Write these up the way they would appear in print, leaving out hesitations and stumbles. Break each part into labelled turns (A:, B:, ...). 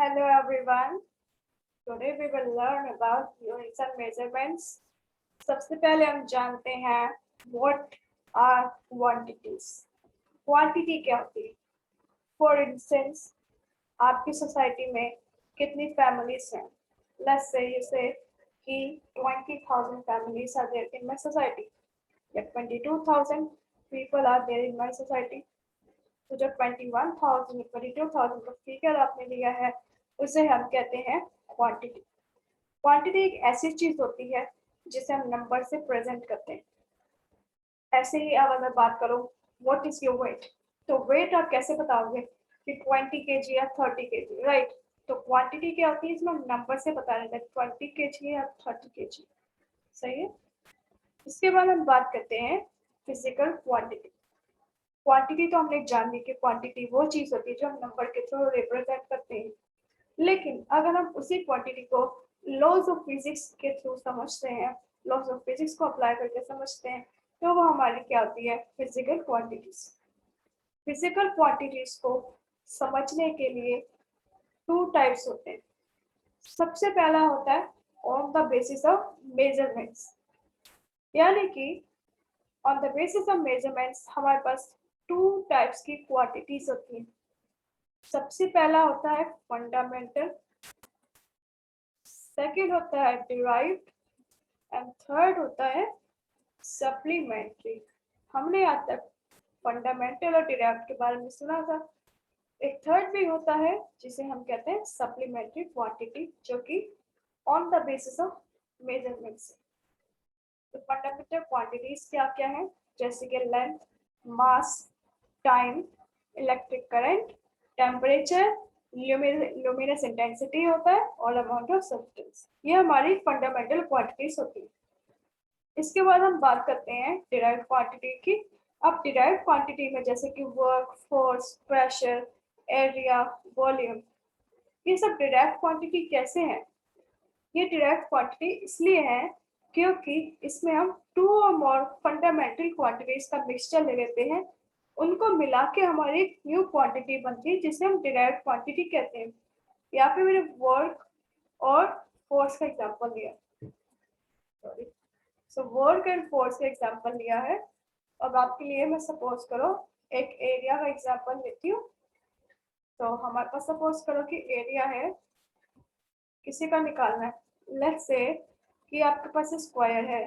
A: Hello everyone. Today we will learn about units and measurements. सबसे पहले हम जानते हैं what are quantities. Quantity क्या होती है? For instance, आपकी सोसाइटी में कितनी families हैं? Let's say you say कि 20,000 families are there in my society. या 22,000 people are there in my society. तो जो 21,000 22,000 का फिगर आपने लिया है उसे हम कहते हैं क्वांटिटी। क्वांटिटी एक ऐसी चीज होती है जिसे हम नंबर से प्रेजेंट करते हैं। ऐसे ही अब अगर बात करो व्हाट इज योर वेट, तो वेट आप कैसे बताओगे कि 20 kg या 30 kg, राइट? तो क्वांटिटी क्या होती है, इसमें हम नंबर से बता रहे हैं 20 kg या 30 kg। सही है। इसके बाद हम बात करते हैं फिजिकल क्वांटिटी। क्वांटिटी तो हमने जान ली कि क्वांटिटी वो चीज होती है जो हम नंबर के थ्रू रिप्रेजेंट करते हैं, लेकिन अगर हम उसी क्वांटिटी को लॉज ऑफ फिजिक्स के थ्रू समझते हैं, लॉज ऑफ फिजिक्स को अप्लाई करके समझते हैं, तो वो हमारी क्या होती है, फिजिकल क्वांटिटीज। फिजिकल क्वांटिटीज को समझने के लिए टू टाइप्स होते हैं। सबसे पहला होता है on the basis of measurements, यानी कि on the basis of measurements हमारे पास टू टाइप्स की क्वांटिटीज होती हैं। सबसे पहला होता है फंडामेंटल, सेकंड होता है डिराइव्ड एंड थर्ड होता है सप्लीमेंट्री। हमने आज तक फंडामेंटल और डिराइव्ड के बारे में सुना था। एक थर्ड भी होता है जिसे हम कहते हैं सप्लीमेंट्री क्वांटिटी, जो कि on the basis of measurements. तो फंडामेंटल क्वांटिटीज क्या क्या है, जैसे कि length, mass, time, electric current, temperature, luminous intensity होता है और अमाउंट ऑफ सब्सटेंस। ये हमारी फंडामेंटल क्वांटिटीज होती है। इसके बाद हम बात करते हैं डिराइव्ड क्वांटिटी की। अब डिराइव्ड क्वांटिटी में जैसे कि work, force, pressure, area, volume, ये सब डिराइव्ड क्वांटिटी कैसे हैं? ये डिराइव्ड क्वांटिटी इसलिए है क्योंकि इसमें हम टू और मोर फंडामेंटल क्वांटिटीज का मिक्सचर ले लेते हैं, उनको मिला के हमारी एक न्यू क्वांटिटी बनती है जिसे हम डिराइव्ड क्वांटिटी कहते हैं। यहाँ पे मैंने वर्क और फोर्स का एग्जांपल लिया, sorry, so work and force का एग्जांपल लिया है। अब आपके लिए मैं सपोज करो एक एरिया का एग्जांपल लेती हूँ। तो हमारे पास सपोज करो कि एरिया है, किसी का निकालना है। लेट्स से कि आपके पास स्क्वायर है,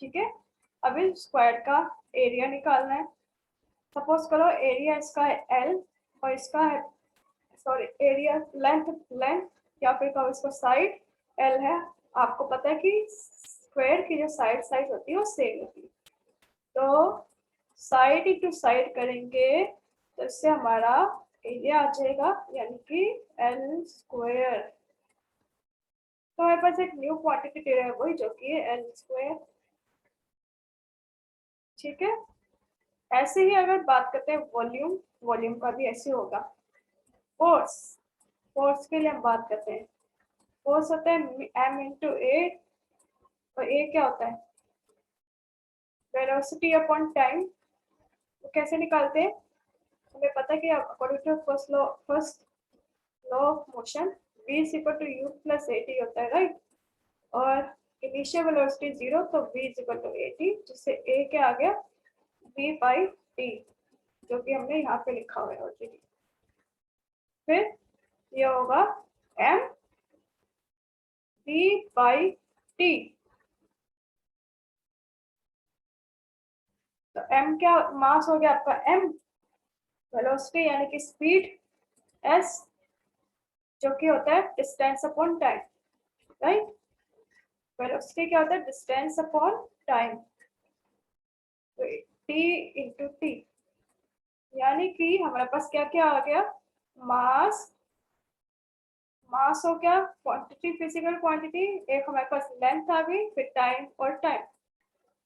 A: ठीक है। अभी स्क्वायर का एरिया निकालना है। सपोज करो एरिया इसका है एल और इसका है, सॉरी, एरिया लेंथ, लेंथ या फिर कहो इसको साइड एल है। आपको पता है कि स्क्वायर की जो साइड साइड होती है वो सेम होती है, तो साइड इंटू साइड करेंगे तो इससे हमारा एरिया आ जाएगा, यानी कि एल स्क्वायर। तो हमारे पास एक न्यू क्वांटिटी डिराइव हुई जो कि है एल स्क्वायर, ठीक है। ऐसे ही अगर बात करते हैं वॉल्यूम, वॉल्यूम का भी ऐसे होगा। फोर्स, फोर्स के लिए हम बात करते हैं, फोर्स होता है एम इंटू ए, और ए क्या होता है, वेलोसिटी अपॉन टाइम। तो कैसे निकालते हैं, हमें पता है कि according to first law of motion v is equal to u plus at होता है, राइट? और इनिशियल वेलोसिटी 0, तो v is equal to at, जिससे a क्या आ गया, v बाई t, जो कि हमने यहाँ पे लिखा हुआ है ऑलरेडी। फिर ये होगा m v बाई t। तो m क्या, मास हो गया आपका m, वेलोसिटी यानी कि स्पीड s, जो कि होता है distance upon time, right? Velocity क्या होता है, डिस्टेंस अपॉन टाइम, तो t इंटू टी, यानी कि हमारे पास क्या क्या आ गया, मास, मास हो गया, क्वांटिटी, फिजिकल क्वांटिटी, एक हमारे पास लेंथ आ गई, फिर टाइम और टाइम।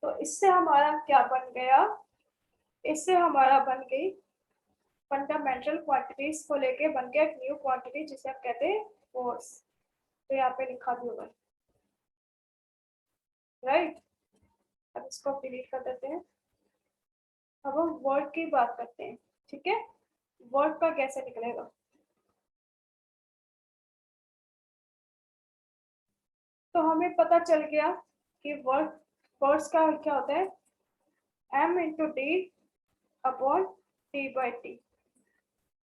A: तो इससे हमारा क्या बन गया, इससे हमारा बन गई फंडामेंटल क्वांटिटीज को लेके बन गया एक न्यू क्वांटिटी जिसे हम कहते हैं फोर्स। तो यहाँ पे लिखा भी होगा, राइट? अब इसको डिलीट कर देते हैं। अब हम वर्ड की बात करते हैं, ठीक है। वर्ड का कैसे निकलेगा, तो हमें पता चल गया कि वर्क फोर्स का क्या होता है, m into D upon T by T,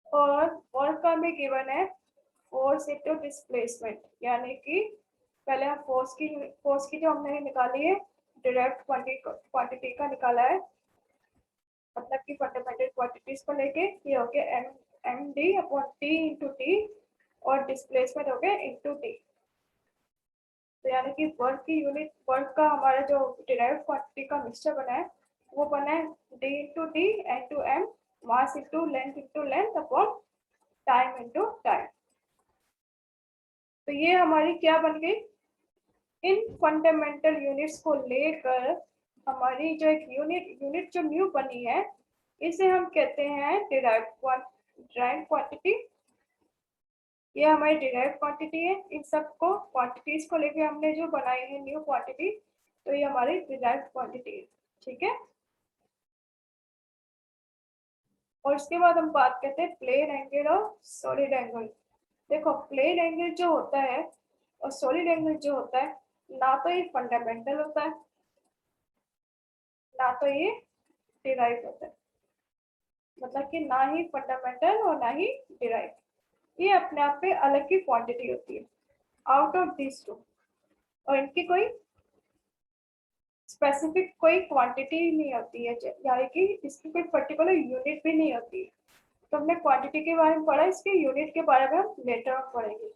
A: और वर्क का हमें गिवन है फोर्स इंटू डिस्प्लेसमेंट, यानी कि पहले हम फोर्स की जो हमने निकाली है डायरेक्ट क्वांटिटी का निकाला है, मतलब कि फंडामेंटल क्वांटिटीज को लेके ये हो गया M D upon T into T, और डिस्प्लेसमेंट हो गया इंटू टी। तो यानी कि वर्क की यूनिट, वर्क का हमारा जो डिराइव्ड क्वांटिटी का मिक्सचर बना है वो बना है D into D N to M, mass into length upon time into time. तो ये हमारी क्या बन गई, इन फंडामेंटल यूनिट्स को लेकर हमारी जो एक यूनिट जो न्यू बनी है, इसे हम कहते हैं डिराइव्ड क्वांटिटी। ये हमारी डिराइव्ड क्वांटिटी है, इन सबको क्वांटिटीज को लेके हमने जो बनाई है न्यू क्वांटिटी, तो ये हमारी डिराइव्ड क्वांटिटी है। ठीक है, और उसके बाद हम बात करते हैं प्लेन एंगल और सॉलिड एंगल। देखो प्लेन एंगल जो होता है और सॉलिड एंगल जो होता है, ना तो ये फंडामेंटल होता है, ना तो ये डिराइव होता है, मतलब कि ना ही फंडामेंटल और ना ही डिराइव, ये अपने आप पे अलग की क्वांटिटी होती है आउट ऑफ दिस टू, और इनकी कोई स्पेसिफिक कोई क्वांटिटी नहीं होती है, यानी कि इसकी कोई पर्टिकुलर यूनिट भी नहीं होती है। तो हमने क्वांटिटी के बारे में पढ़ा, इसके यूनिट के बारे में हम लेटर ऑन पढ़ेंगे।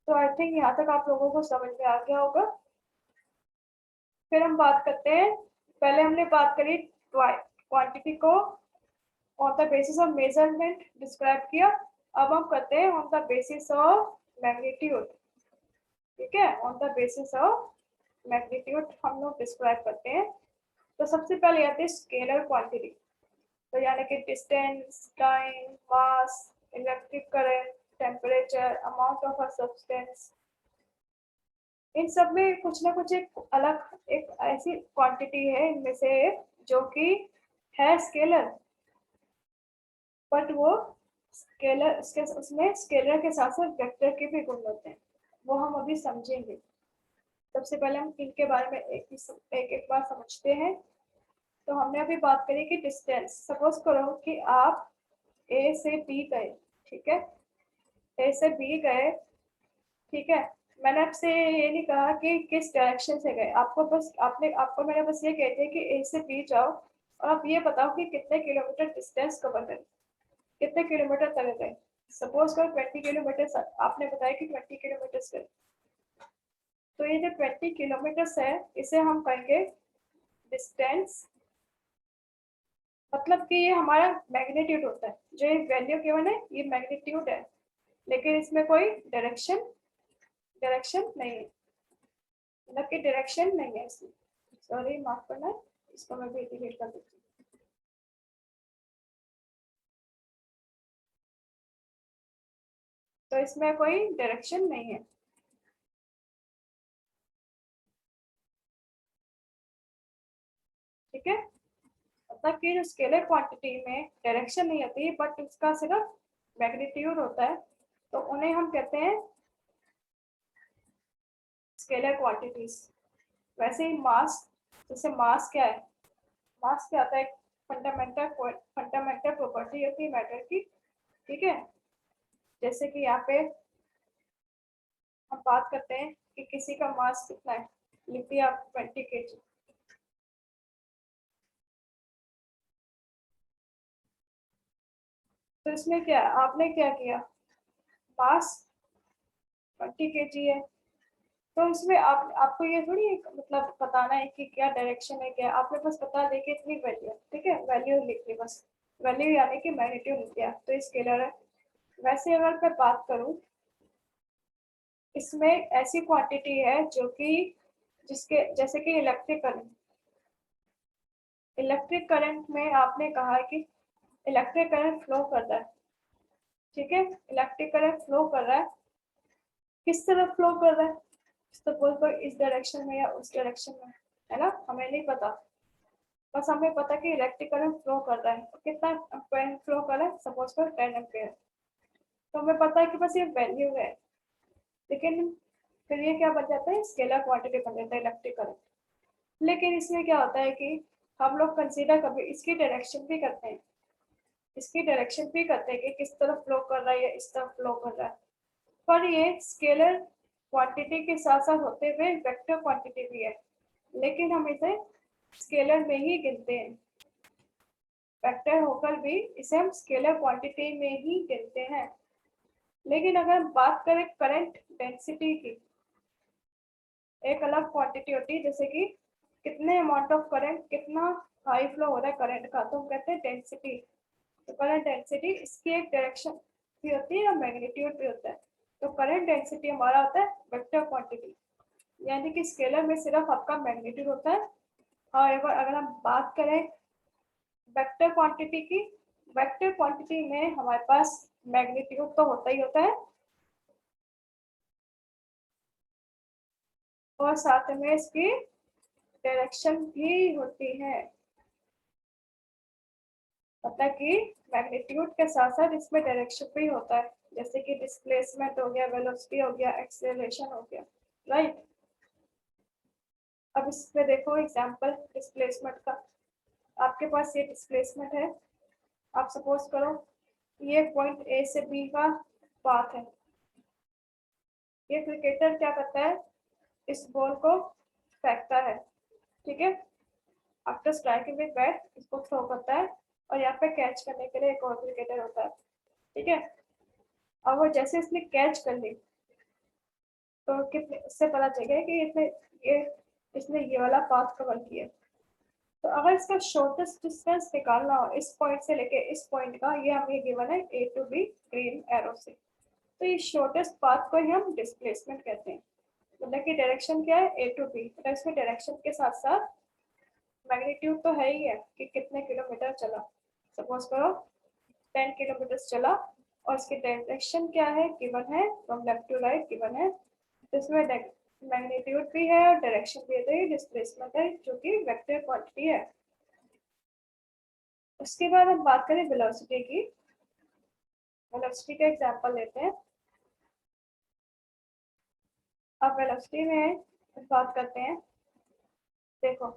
A: तो आई थिंक यहाँ तक आप लोगों को समझ में आ गया होगा। फिर हम बात करते हैं, पहले हमने बात करी क्वांटिटी को on the basis of measurement describe किया, अब हम करते हैं on the basis of magnitude. ठीक है, on the basis of magnitude हम लोग डिस्क्राइब करते हैं। तो सबसे पहले आते हैं स्केलर क्वांटिटी, तो यानी कि distance, time, mass, electric current, temperature, amount of a substance, इन सब में कुछ ना कुछ एक अलग एक ऐसी क्वांटिटी है इनमें से जो कि है स्केलर, बट वो स्केलर उसमें स्केलर के साथ साथ वेक्टर के भी गुण होते हैं, वो हम अभी समझेंगे। सबसे पहले हम इनके बारे में एक बार समझते हैं। तो हमने अभी बात करी कि डिस्टेंस, सपोज करो कि आप ए से बी गए, ठीक है, ए से बी गए, ठीक है, मैंने आपसे ये नहीं कहा कि किस डायरेक्शन से गए, आपको मैंने बस ये कहते हैं कि ए से बी जाओ और आप ये बताओ कि कितने किलोमीटर डिस्टेंस कवर करें, कितने किलोमीटर तक गए। सपोज करो 20 किलोमीटर, आपने बताया कि 20 किलोमीटर गए, तो ये जो 20 किलोमीटर है इसे हम कहेंगे डिस्टेंस, मतलब कि ये हमारा मैग्नीट्यूड होता है, जो ये वैल्यू केवल है ये मैग्नीट्यूड है, लेकिन इसमें कोई डायरेक्शन नहीं है, मतलब कि डायरेक्शन नहीं है इसमें। सॉरी माफ करना, इसको मैं भी डिलीट कर देती हूँ। तो इसमें कोई डायरेक्शन नहीं है। ठीक है, मतलब कि जो स्केलर क्वांटिटी में डायरेक्शन नहीं होती बट उसका सिर्फ मैग्नीट्यूड होता है, तो उन्हें हम कहते हैं स्केलर क्वांटिटीज। वैसे ही मास, जैसे मास क्या है, मास क्या होता है, फंडामेंटल प्रॉपर्टी होती है मैटर की। ठीक है, जैसे कि यहाँ पे हम बात करते हैं कि किसी का मास कितना है, लिख दिया आप 20 kg। तो इसमें क्या आपने क्या किया, मास 20 kg है, तो इसमें आपको ये थोड़ी मतलब बताना है कि क्या डायरेक्शन है, क्या आपने बस बता दे कि इतनी वैल्यू, ठीक है, वैल्यू लिख दी बस, वैल्यू यानी कि मैग्नीट्यूड लिख दिया, तो स्केलर है। वैसे अगर मैं बात करूं, इसमें ऐसी क्वांटिटी है जो कि जिसके जैसे कि इलेक्ट्रिक करंट में आपने कहा है कि इलेक्ट्रिक करंट फ्लो कर रहा है, ठीक है, इलेक्ट्रिक करंट फ्लो कर रहा है, किस तरफ फ्लो कर रहा है, सपोज कोई इस डायरेक्शन में या उस डायरेक्शन में, है ना, हमें नहीं पता, बस हमें पता कि इलेक्ट्रिक करंट फ्लो कर रहा है, कितना करंट फ्लो कर रहा है, सपोज फॉर 10 एम्पेयर, तो हमें पता है कि बस ये वैल्यू है, लेकिन फिर ये क्या बन जाता है, स्केलर क्वांटिटी बन जाता है इलेक्ट्रिक करंट। लेकिन इसमें क्या होता है कि हम लोग कंसीडर कभी इसकी डायरेक्शन भी करते हैं, इसकी डायरेक्शन भी करते हैं कि किस तरफ फ्लो कर रहा है या इस तरफ फ्लो कर रहा है। पर ये स्केलर क्वांटिटी के साथ साथ होते हुए वेक्टर क्वांटिटी भी है, लेकिन हम इसे स्केलर में ही गिनते हैं। वेक्टर होकर भी इसे हम स्केलर क्वांटिटी में ही गिनते हैं। लेकिन अगर हम बात करें करंट डेंसिटी की, एक अलग क्वांटिटी होती है, जैसे कि कितने अमाउंट ऑफ करंट, कितना हाई फ्लो हो रहा है करंट का, तो हम कहते हैं डेंसिटी। तो करंट डेंसिटी इसकी एक डायरेक्शन भी होती है या मैग्नीट्यूड भी होता है। तो करंट डेंसिटी हमारा होता है वेक्टर क्वांटिटी, यानी कि स्केलर में सिर्फ आपका मैग्नीट्यूड होता है। और अगर हम बात करें वेक्टर क्वांटिटी की, वेक्टर क्वांटिटी में हमारे पास मैग्नीट्यूड तो होता ही होता है और साथ में इसकी डायरेक्शन भी होती है। मतलब कि मैग्नीट्यूड के साथ साथ इसमें डायरेक्शन भी होता है, जैसे कि डिस्प्लेसमेंट हो गया, वेलोसिटी हो गया, एक्सेलरेशन हो गया, राइट। अब इसमें देखो एग्जांपल डिस्प्लेसमेंट का। आपके पास ये डिस्प्लेसमेंट है, आप सपोज करो ये पॉइंट ए से बी का पाथ है। ये क्रिकेटर क्या करता है, इस बॉल को फेंकता है, ठीक है। आफ्टर स्ट्राइकिंग विद बैट इसको थ्रो करता है और यहाँ पे कैच करने के लिए एक और क्रिकेटर होता है, ठीक है। अब वो जैसे इसने कैच कर ली, तो कितने इससे पता चलेगा कि इसने ये वाला पाथ कवर किया। तो अगर इसका शॉर्टेस्ट डिस्टेंस निकालना हो इस पॉइंट से लेके इस पॉइंट का, ये हमें गिवन है ए टू बी ग्रीन एरो से, तो ये शॉर्टेस्ट पाथ को ही हम डिस्प्लेसमेंट कहते हैं। मतलब कि डायरेक्शन क्या है, ए टू बी, तो इसमें डायरेक्शन के साथ साथ मैग्नीट्यूड तो है ही है कि कितने किलोमीटर चला। सपोज करो 10 किलोमीटर चला और इसकी डायरेक्शन क्या है, गिवन है, from left to right given है। तो इसमें मैग्नीट्यूड भी है और डायरेक्शन भी है, तो ये डिस्प्लेसमेंट है जो कि वेक्टर क्वांटिटी है। उसके बाद हम बात करें वेलोसिटी की। वेलोसिटी का एग्जांपल लेते हैं। अब वेलोसिटी में बात करते हैं। देखो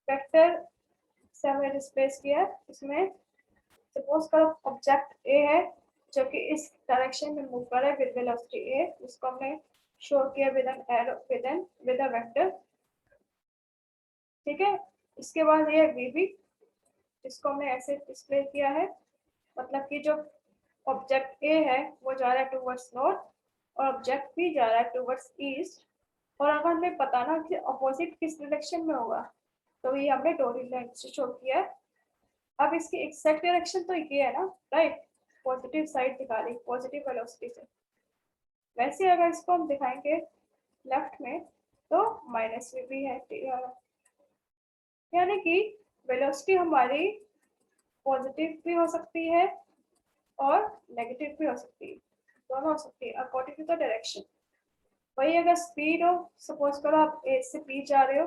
A: वेक्टर से हमने डिस्प्लेस किया, इसमें सपोज करो ऑब्जेक्ट ए है जो कि इस डायरेक्शन में मूव कर रहा है विद वेलोसिटी ए, जिसको हमने शो किया with an arrow with a vector, ठीक है। इसके बाद ये वी बी, जिसको हमने ऐसे डिस्प्ले किया है, मतलब कि जो ऑब्जेक्ट ए है वो जा रहा है टूवर्ड्स नॉर्थ और ऑब्जेक्ट बी जा रहा है टूवर्ड्स ईस्ट। और अगर हमें पता ना कि अपोजिट किस डायरेक्शन में होगा, तो ये हमने डोरी लाइन से शो किया है। अब इसकी एग्जैक्ट डायरेक्शन तो ये है ना, राइट, पॉजिटिव साइड दिखा रही, पॉजिटिव वेलोसिटी से। वैसे अगर इसको हम दिखाएंगे लेफ्ट में, तो माइनस में भी है, यानी कि वेलोसिटी हमारी पॉजिटिव भी हो सकती है और नेगेटिव भी हो सकती है, दोनों हो सकती है अकॉर्डिंग टू द डायरेक्शन। वही अगर स्पीड हो, सपोज करो आप ए से बी जा रहे हो,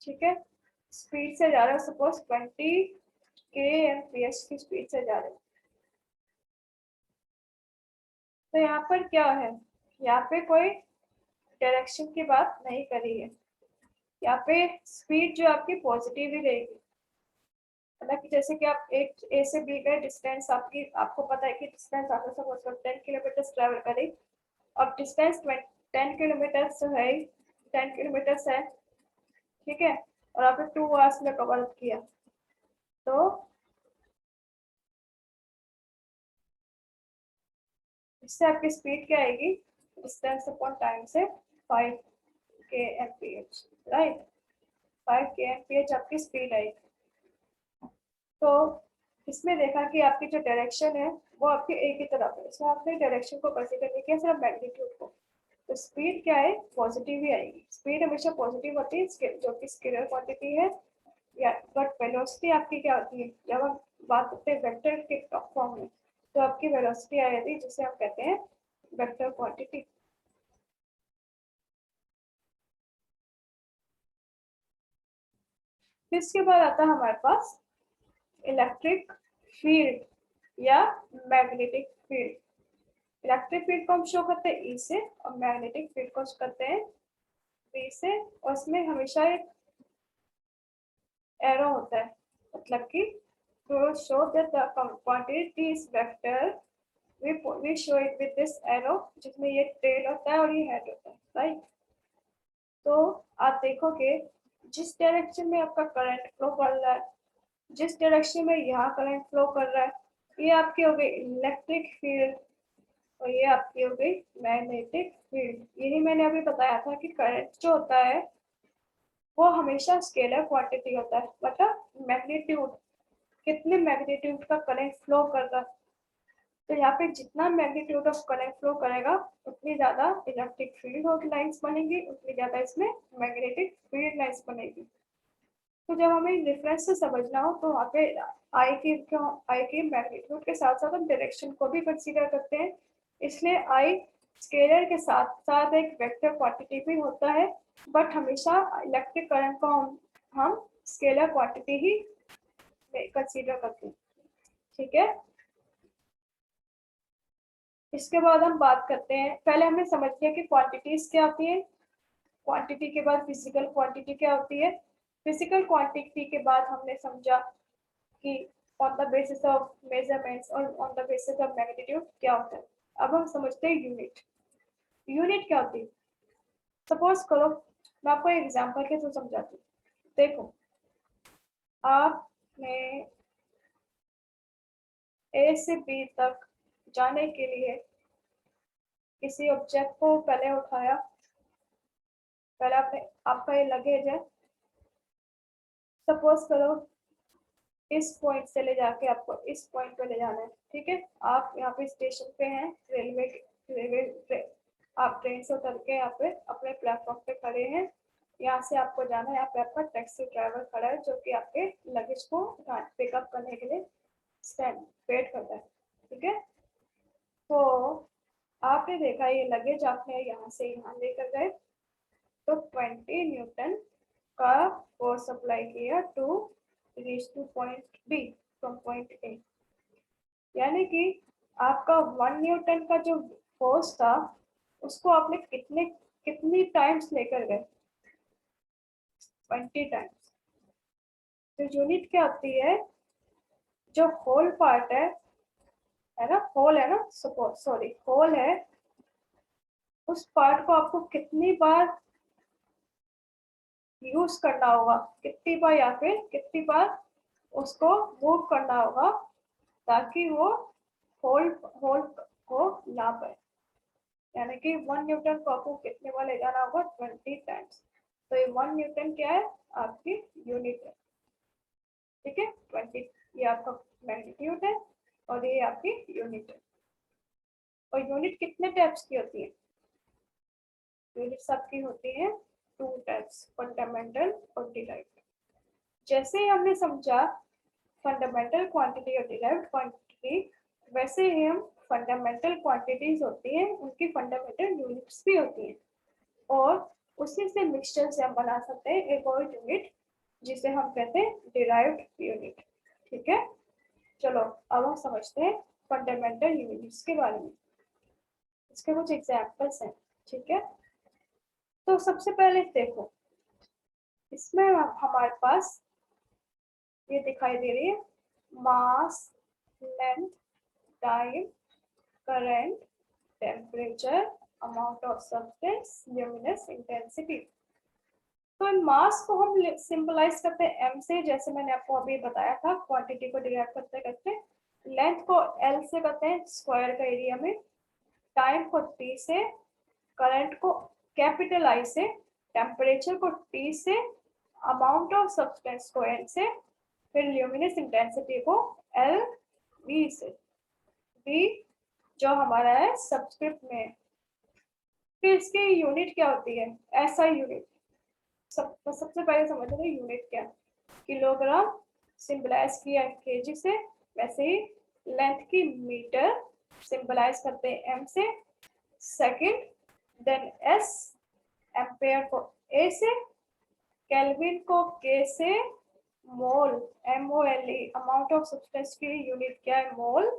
A: ठीक है, स्पीड से जा रहे हो, सपोज 20 kmph की स्पीड से जा रहे हो, तो यहाँ पर क्या है, यहाँ पे कोई डायरेक्शन की बात नहीं करी है। यहाँ पे स्पीड जो आपकी पॉजिटिव ही रहेगी। मतलब कि जैसे कि आप एक ए से बी गए, डिस्टेंस आपकी, आपको पता है कि डिस्टेंस आपने सपोज करो 10 किलोमीटर ट्रेवल करी। अब डिस्टेंस 10 किलोमीटर है, 10 किलोमीटर है, ठीक है, और आपने 2 आवर्स में कवर किया, तो इससे आपकी स्पीड क्या आएगी, डिस्टेंस अपॉन टाइम से 5 kmph, राइट। 5 kmph आपकी स्पीड आएगी। तो इसमें देखा कि आपकी जो डायरेक्शन है वो आपके ए की तरफ है, इसमें आपने डायरेक्शन को कंसीडर नहीं किया, सिर्फ मैग्नीट्यूड को। तो स्पीड क्या है, पॉजिटिव ही आएगी। स्पीड हमेशा पॉजिटिव होती है जो कि स्केलर क्वांटिटी है, या बट वेलोसिटी आपकी क्या होती है, जब हम बात करते हैं वेक्टर के फॉर्म में, तो आपकी वेलोसिटी आ जाती है, जिसे हम कहते हैं वेक्टर क्वांटिटी। इसके बाद आता है हमारे पास इलेक्ट्रिक फील्ड। या मैग्नेटिक फील्ड। इलेक्ट्रिक फील्ड को हम शो करते हैं ई से और मैग्नेटिक फील्ड को करते हैं बी से, और उसमें हमेशा एक एरो होता है, मतलब कि to show that the quantity is vector we show it with this arrow, जिसमें ये टेल होता है और ये हेड होता है, राइट। तो आप देखोगे जिस डायरेक्शन में आपका करंट फ्लो कर रहा है, जिस डायरेक्शन में यहाँ करंट फ्लो कर रहा है, ये आपकी हो गई इलेक्ट्रिक फील्ड और ये आपकी हो गई मैग्नेटिक फील्ड। यही मैंने अभी बताया था कि करंट जो होता है वो हमेशा स्केलर क्वांटिटी होता है, मतलब मैग्नीट्यूड, कितने मैग्नीट्यूड का करंट फ्लो कर रहा है। तो यहाँ पे जितना मैग्नीट्यूड ऑफ करंट फ्लो करेगा उतनी ज्यादा इलेक्ट्रिक फील्ड होगी, लाइंस बनेंगी, उतनी ज्यादा इसमें मैग्नेटिक फील्ड लाइंस बनेगी। तो जब हमें डिफरेंस से समझना हो तो वहाँ पे आई की मैग्नीट्यूड के साथ साथ हम डायरेक्शन को भी कंसीडर करते हैं, इसलिए आई स्केलर के साथ साथ एक वेक्टर क्वांटिटी भी होता है, बट हमेशा इलेक्ट्रिक करंट को हम स्केलर क्वांटिटी ही कंसीडर करते हैं, ठीक है। इसके बाद हम बात करते हैं, पहले हमने समझ लिया कि क्वांटिटीज क्या होती है, क्वांटिटी के बाद फिजिकल क्वांटिटी क्या होती है, फिजिकल क्वांटिटी के बाद हमने समझा कि on the basis of measurements और on the basis of magnitude क्या होता है। अब हम समझते हैं यूनिट। यूनिट क्या होती है, सपोज करो मैं आपको एग्जांपल के थ्रू समझाती हूँ। देखो आपने ए से बी तक जाने के लिए किसी ऑब्जेक्ट को पहले उठाया, पहले आपने, आपका ये लगेज है, सपोज करो इस पॉइंट से ले जाके आपको इस पॉइंट पे ले जाना है, ठीक है। आप यहाँ पे स्टेशन पे हैं, रेलवे आप ट्रेन से उतर के यहाँ पे अपने प्लेटफॉर्म पे खड़े हैं, यहाँ से आपको जाना है, यहाँ पे आपका टैक्सी ड्राइवर खड़ा है जो कि आपके लगेज को पिकअप करने के लिए स्टैंड वेट करता है, ठीक है। तो आपने देखा ये लगेज आपने यहाँ से यहाँ लेकर गए, तो 20 न्यूटन का फोर्स अप्लाई किया to reach to point B from point A, यानी कि आपका 1 न्यूटन का जो फोर्स था उसको आपने कितनी टाइम्स लेकर गए, 20 टाइम्स। तो यूनिट क्या होती है, जो होल पार्ट है ना, होल है ना, सॉरी होल है, उस पार्ट को आपको कितनी बार यूज करना होगा, कितनी बार या फिर कितनी बार उसको मूव करना होगा ताकि वो होल होल को ना पाए, यानी कि 1 न्यूटन को आपको कितने बार ले जाना होगा, 20 टाइम्स। तो ये 1 न्यूटन क्या है, आपकी यूनिट है, ठीक है। 20 ये आपका मैग्नीट्यूड है और ये आपकी यूनिट है। और यूनिट कितने टाइप्स की होती है, यूनिट सबकी होती है 2 टाइप्स, फंडामेंटल और डिराइव्ड। जैसे ही हमने समझा फंडामेंटल क्वांटिटी और डिराइव्ड क्वांटिटी, वैसे ही हम फंडामेंटल क्वांटिटीज होती हैं उनकी फंडामेंटल यूनिट्स भी होती हैं, और उसी से मिक्सचर से हम बना सकते हैं एक और यूनिट जिसे हम कहते हैं डिराइव्ड यूनिट, ठीक है। चलो अब हम समझते हैं फंडामेंटल यूनिट्स के बारे में, इसके कुछ एग्जांपल्स हैं, ठीक है। तो सबसे पहले देखो इसमें हमारे पास ये दिखाई दे रही है mass, length, time, current, temperature, amount of substance, luminous intensity. तो इन मास को हम सिंबलाइज करते हैं एम से, जैसे मैंने आपको अभी बताया था क्वांटिटी को डिराइव करते करते। लेंथ को एल से करते हैं स्क्वायर का एरिया में, टाइम को टी से, करंट को कैपिटल आई से, टेम्परेचर को टी से, अमाउंट ऑफ सब्सटेंस को एन से, फिर ल्यूमिनस इंटेंसिटी को एल वी से, वी जो हमारा है सब्सक्रिप्ट में। फिर इसकी यूनिट क्या होती है, ऐसा यूनिट सबसे पहले समझते हैं यूनिट क्या, किलोग्राम सिंबलाइज किया केजी से, वैसे ही लेंथ की मीटर सिंबलाइज करते हैं एम से, सेकंड देन एस एम्पेयर को ए से, केल्विन को के से, मोल MOLE अमाउंट ऑफ सब्सटेंस की यूनिट क्या है मोल,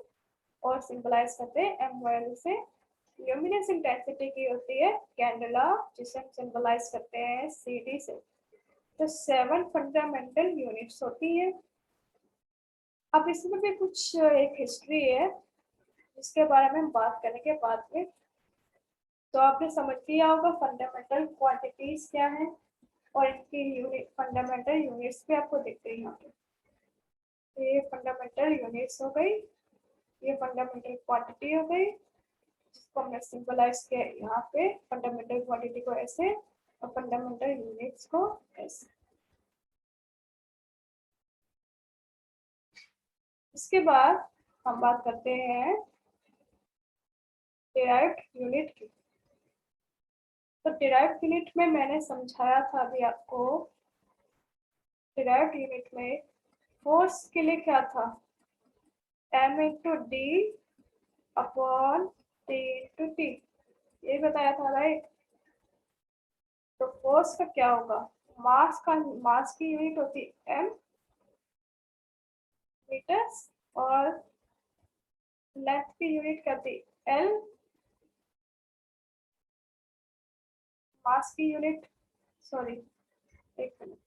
A: और सिंबलाइज करते हैं MOL से। ल्यूमिनेंस इंटेंसिटी की होती है कैंडेला, जिसे हम सिंबलाइज करते हैं CD से। तो 7 फंडामेंटल यूनिट्स होती है। अब इसमें भी कुछ एक हिस्ट्री है जिसके बारे में हम बात करेंगे बाद में। तो आपने समझ लिया होगा फंडामेंटल क्वांटिटीज क्या है, और इनकी यूनिट फंडामेंटल यूनिट्स भी आपको दिख रही है यहाँ पे। तो ये फंडामेंटल यूनिट्स हो गई, ये फंडामेंटल क्वांटिटी हो गई, जिसको हमने सिंबलाइज किया यहाँ पे, फंडामेंटल क्वांटिटी को ऐसे और फंडामेंटल यूनिट्स को ऐसे। इसके बाद हम बात करते हैं डिराइव्ड यूनिट की। तो डिराइव्ड यूनिट में मैंने समझाया था अभी आपको, डिराइव्ड यूनिट में फोर्स के लिए क्या था, M/D अपॉन T/T, ये बताया था राइट। तो फोर्स का क्या होगा, मास की यूनिट होती है M मीटर्स, और लेंथ की यूनिट क्या थी L, मास की यूनिट, सॉरी एक मिनट,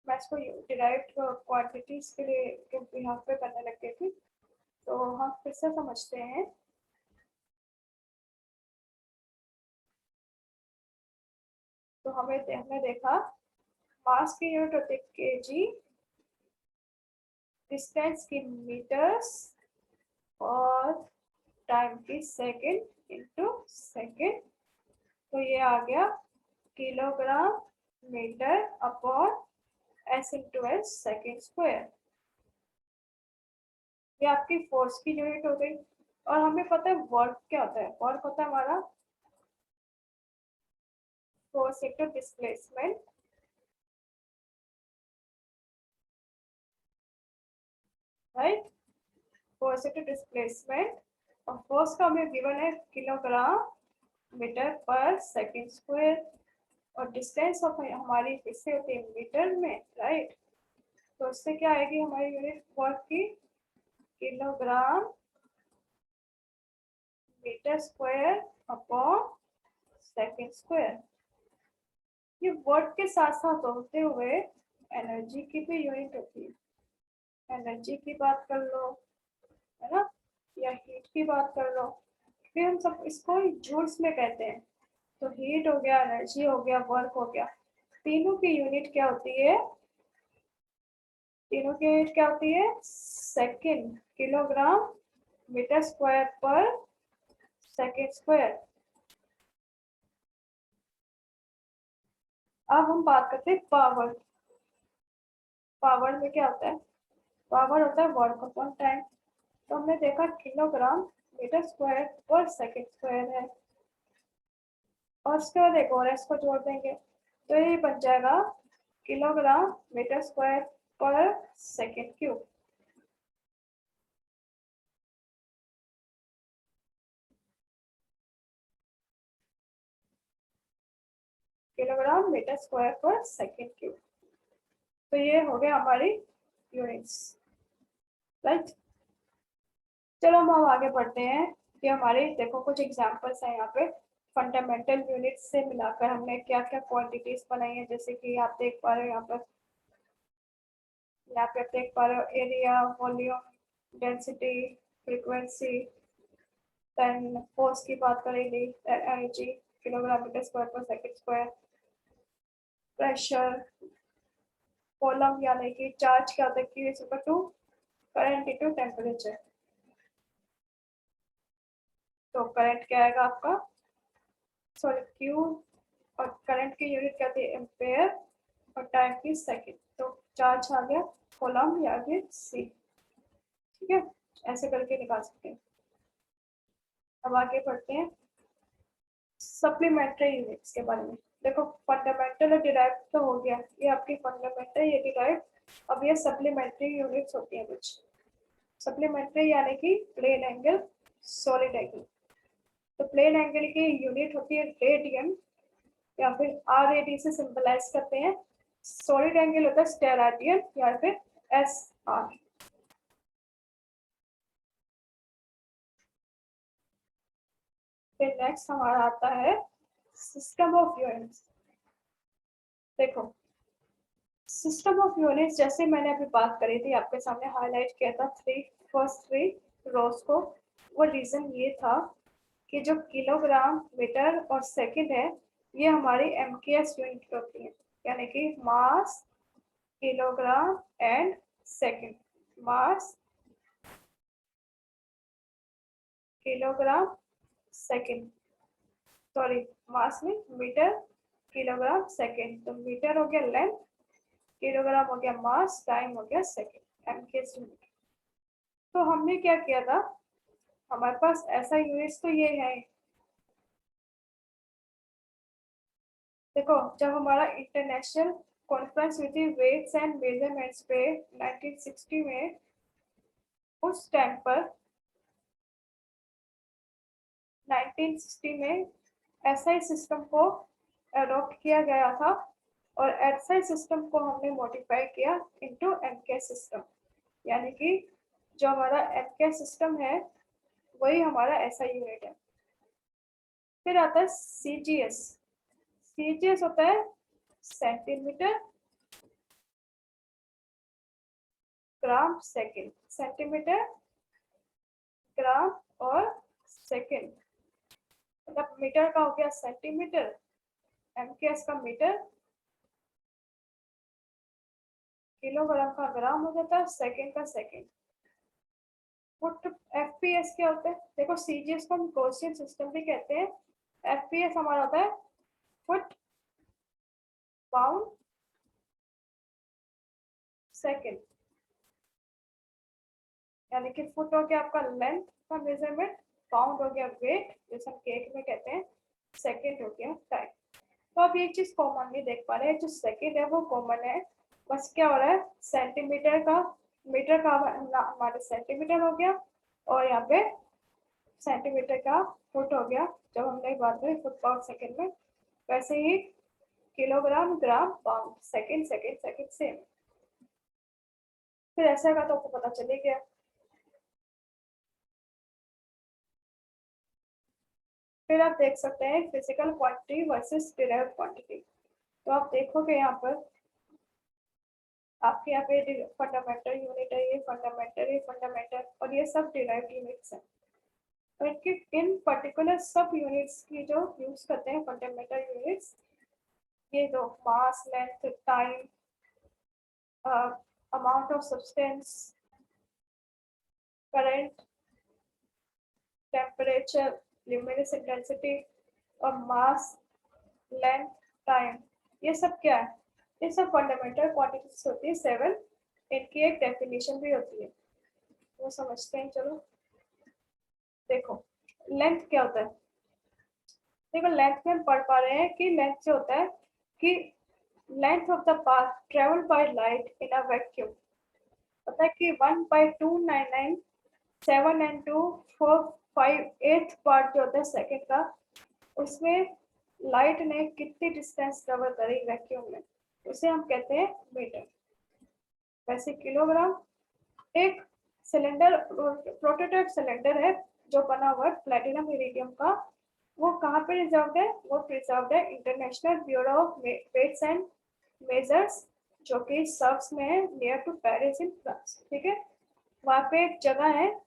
A: मैं इसको डिराइव्ड क्वांटिटीज के लिए यहाँ पे करने लग गई थी। तो हम फिर से समझते हैं। तो हमने देखा मास की यूनिट होती है kg, डिस्टेंस की मीटर्स, और टाइम की सेकंड इंटू सेकंड। तो ये आ गया kilogram metre upon S/S second square. ये आपकी फोर्स की यूनिट हो गई। और हमें पता है वर्क क्या होता है, वर्क होता है हमारा force into displacement, right, force into displacement. और फोर्स का हमें गिवन है किलोग्राम मीटर पर सेकंड स्क्वायर, और डिस्टेंस ऑफ हमारी किससे होती है मीटर में, राइट। तो उससे क्या आएगी हमारी यूनिट वर्क की, kilogram metre square upon second square. ये वर्क के साथ साथ होते हुए एनर्जी की भी यूनिट होती है। एनर्जी की बात कर लो, है ना, या हीट की बात कर लो, फिर हम सब इसको जूल्स में कहते हैं। तो हीट हो गया, एनर्जी हो गया, वर्क हो गया, तीनों की यूनिट क्या होती है, तीनों की यूनिट क्या होती है सेकंड, किलोग्राम मीटर स्क्वायर पर सेकंड स्क्वायर। अब हम बात करते हैं पावर। पावर में क्या होता है, पावर होता है वर्क अपॉन टाइम। तो हमने देखा किलोग्राम मीटर स्क्वायर पर सेकंड स्क्वायर है, और उसके बाद एक और इसको जोड़ देंगे, तो ये बन जाएगा किलोग्राम मीटर स्क्वायर पर second cube. Kilogram metre square पर सेकंड क्यूब। तो ये हो गया हमारी यूनिट्स, राइट। चलो हम आगे बढ़ते हैं कि हमारे देखो कुछ एग्जांपल्स हैं यहाँ पे। फंडामेंटल यूनिट्स से मिलाकर हमने क्या क्या क्वांटिटीज बनाई है, जैसे कि आप देख पा रहे हो यहाँ पे आप देख पा रहे हो area, volume, density, frequency, then force की बात करेंगे, एनर्जी किलोग्राम मीटर स्क्वायर पर सेकंड स्क्वायर, प्रेशर, कॉलम यानी कि चार्ज क्या होता है Q is equal to current into temperature. तो करंट क्या आएगा आपका, सॉरी Q, और करंट की यूनिट क्या थी एम्पेयर, और टाइम की सेकंड। तो चार्ज आ गया कॉलम या फिर C, ठीक है, ऐसे करके निकाल सकते हैं। अब आगे बढ़ते हैं सप्लीमेंट्री यूनिट्स के बारे में। देखो फंडामेंटल और डिराइव तो हो गया, ये आपकी फंडामेंटल, ये डिराइव। अब ये सप्लीमेंट्री यूनिट्स होती हैं कुछ। सप्लीमेंट्री यानी कि प्लेन एंगल, सॉलिड एंगल। तो प्लेन एंगल की यूनिट होती है रेडियन, या फिर RAD से सिंबलाइज करते हैं। सॉलिड एंगल होता है स्टेराडियन या फिर SR। फिर नेक्स्ट हमारा आता है सिस्टम ऑफ यूनिट्स। देखो सिस्टम ऑफ यूनिट्स जैसे मैंने अभी बात करी थी, आपके सामने हाईलाइट किया था फर्स्ट थ्री रोज को। वो रीजन ये था कि जो किलोग्राम मीटर और सेकंड है ये हमारी एमकेएस यूनिट होती है, यानी कि mass kilogram and second. Mass kilogram second, sorry mass में मीटर किलोग्राम सेकंड। तो मीटर हो गया लेंथ, किलोग्राम हो गया मास, टाइम हो गया सेकंड, एमकेएस यूनिट। तो हमने क्या किया था, हमारे पास ऐसा यूनिट्स तो ये है। देखो जब हमारा इंटरनेशनल कॉन्फ्रेंस हुई थी वेट्स एंड मेजरमेंट्स पे 1960 में, उस टाइम पर 1960 में एसआई सिस्टम को अडॉप्ट किया गया था और एसआई सिस्टम को हमने मॉडिफाई किया इनटू एमके सिस्टम, यानी कि जो हमारा एमके सिस्टम है वही हमारा एसआई यूनिट है। फिर आता है सीजीएस। सीजीएस होता है centimetre gram second, centimetre gram और सेकंड। मतलब मीटर का हो गया सेंटीमीटर, एमकेएस का मीटर, किलोग्राम का ग्राम हो जाता है, सेकंड का सेकंड। फुट एफपीएस क्या होता है, देखो सीजीएस को हम गॉसियन सिस्टम भी कहते हैं। एफपीएस हमारा होता है फुट पाउंड सेकंड, यानी कि फुट हो गया आपका लेंथ का मेजरमेंट, पाउंड हो गया वेट जैसे हम केक में कहते हैं, सेकंड हो गया टाइम। तो आप एक चीज कॉमनली देख पा रहे हैं, जो सेकंड है वो कॉमन है, बस क्या हो रहा है सेंटीमीटर का मीटर का हमारे सेंटीमीटर हो गया और यहाँ पे सेंटीमीटर का फुट हो गया जब हमने बात करी फुट पाउंड सेकंड में। वैसे ही kilogram gram pound second second second same. फिर ऐसा का तो आपको पता चले गया। फिर आप देख सकते हैं physical quantity versus derived quantity. तो आप देखोगे यहाँ पर आपके यहाँ पे फंडामेंटल यूनिट है, ये फंडामेंटल, ये फंडामेंटल और ये सब डिराइव्ड यूनिट्स हैं। और इनके इन पर्टिकुलर सब यूनिट्स की जो यूज करते हैं फंडामेंटल यूनिट्स, ये दो मास length time amount of substance current temperature luminous intensity और मास लेंथ टाइम, ये सब क्या है, ये सब फंडामेंटल क्वांटिटीज होती है 7। इनकी एक डेफिनेशन भी होती है, वो समझते हैं। चलो देखो लेंथ क्या होता है। देखो लेंथ में हम पढ़ पा रहे हैं कि लेंथ से होता है कि length of the path travel by light in a vacuum. पता है कि 1/299.79245 पार्ट जो होता है सेकंड का, उसमें लाइट ने कितनी डिस्टेंस कवर करी वैक्यूम में, उसे हम कहते हैं मीटर। वैसे किलोग्राम एक सिलेंडर प्रोटोटाइप सिलेंडर है जो बना हुआ है प्लेटिनम इरिडियम का। वो कहाँ पे रिजर्व है, वो प्रिजर्व है international bureau of weights and measures, जो कि सर्व्स में है near to Paris in France. ठीक है, वहाँ पे एक जगह है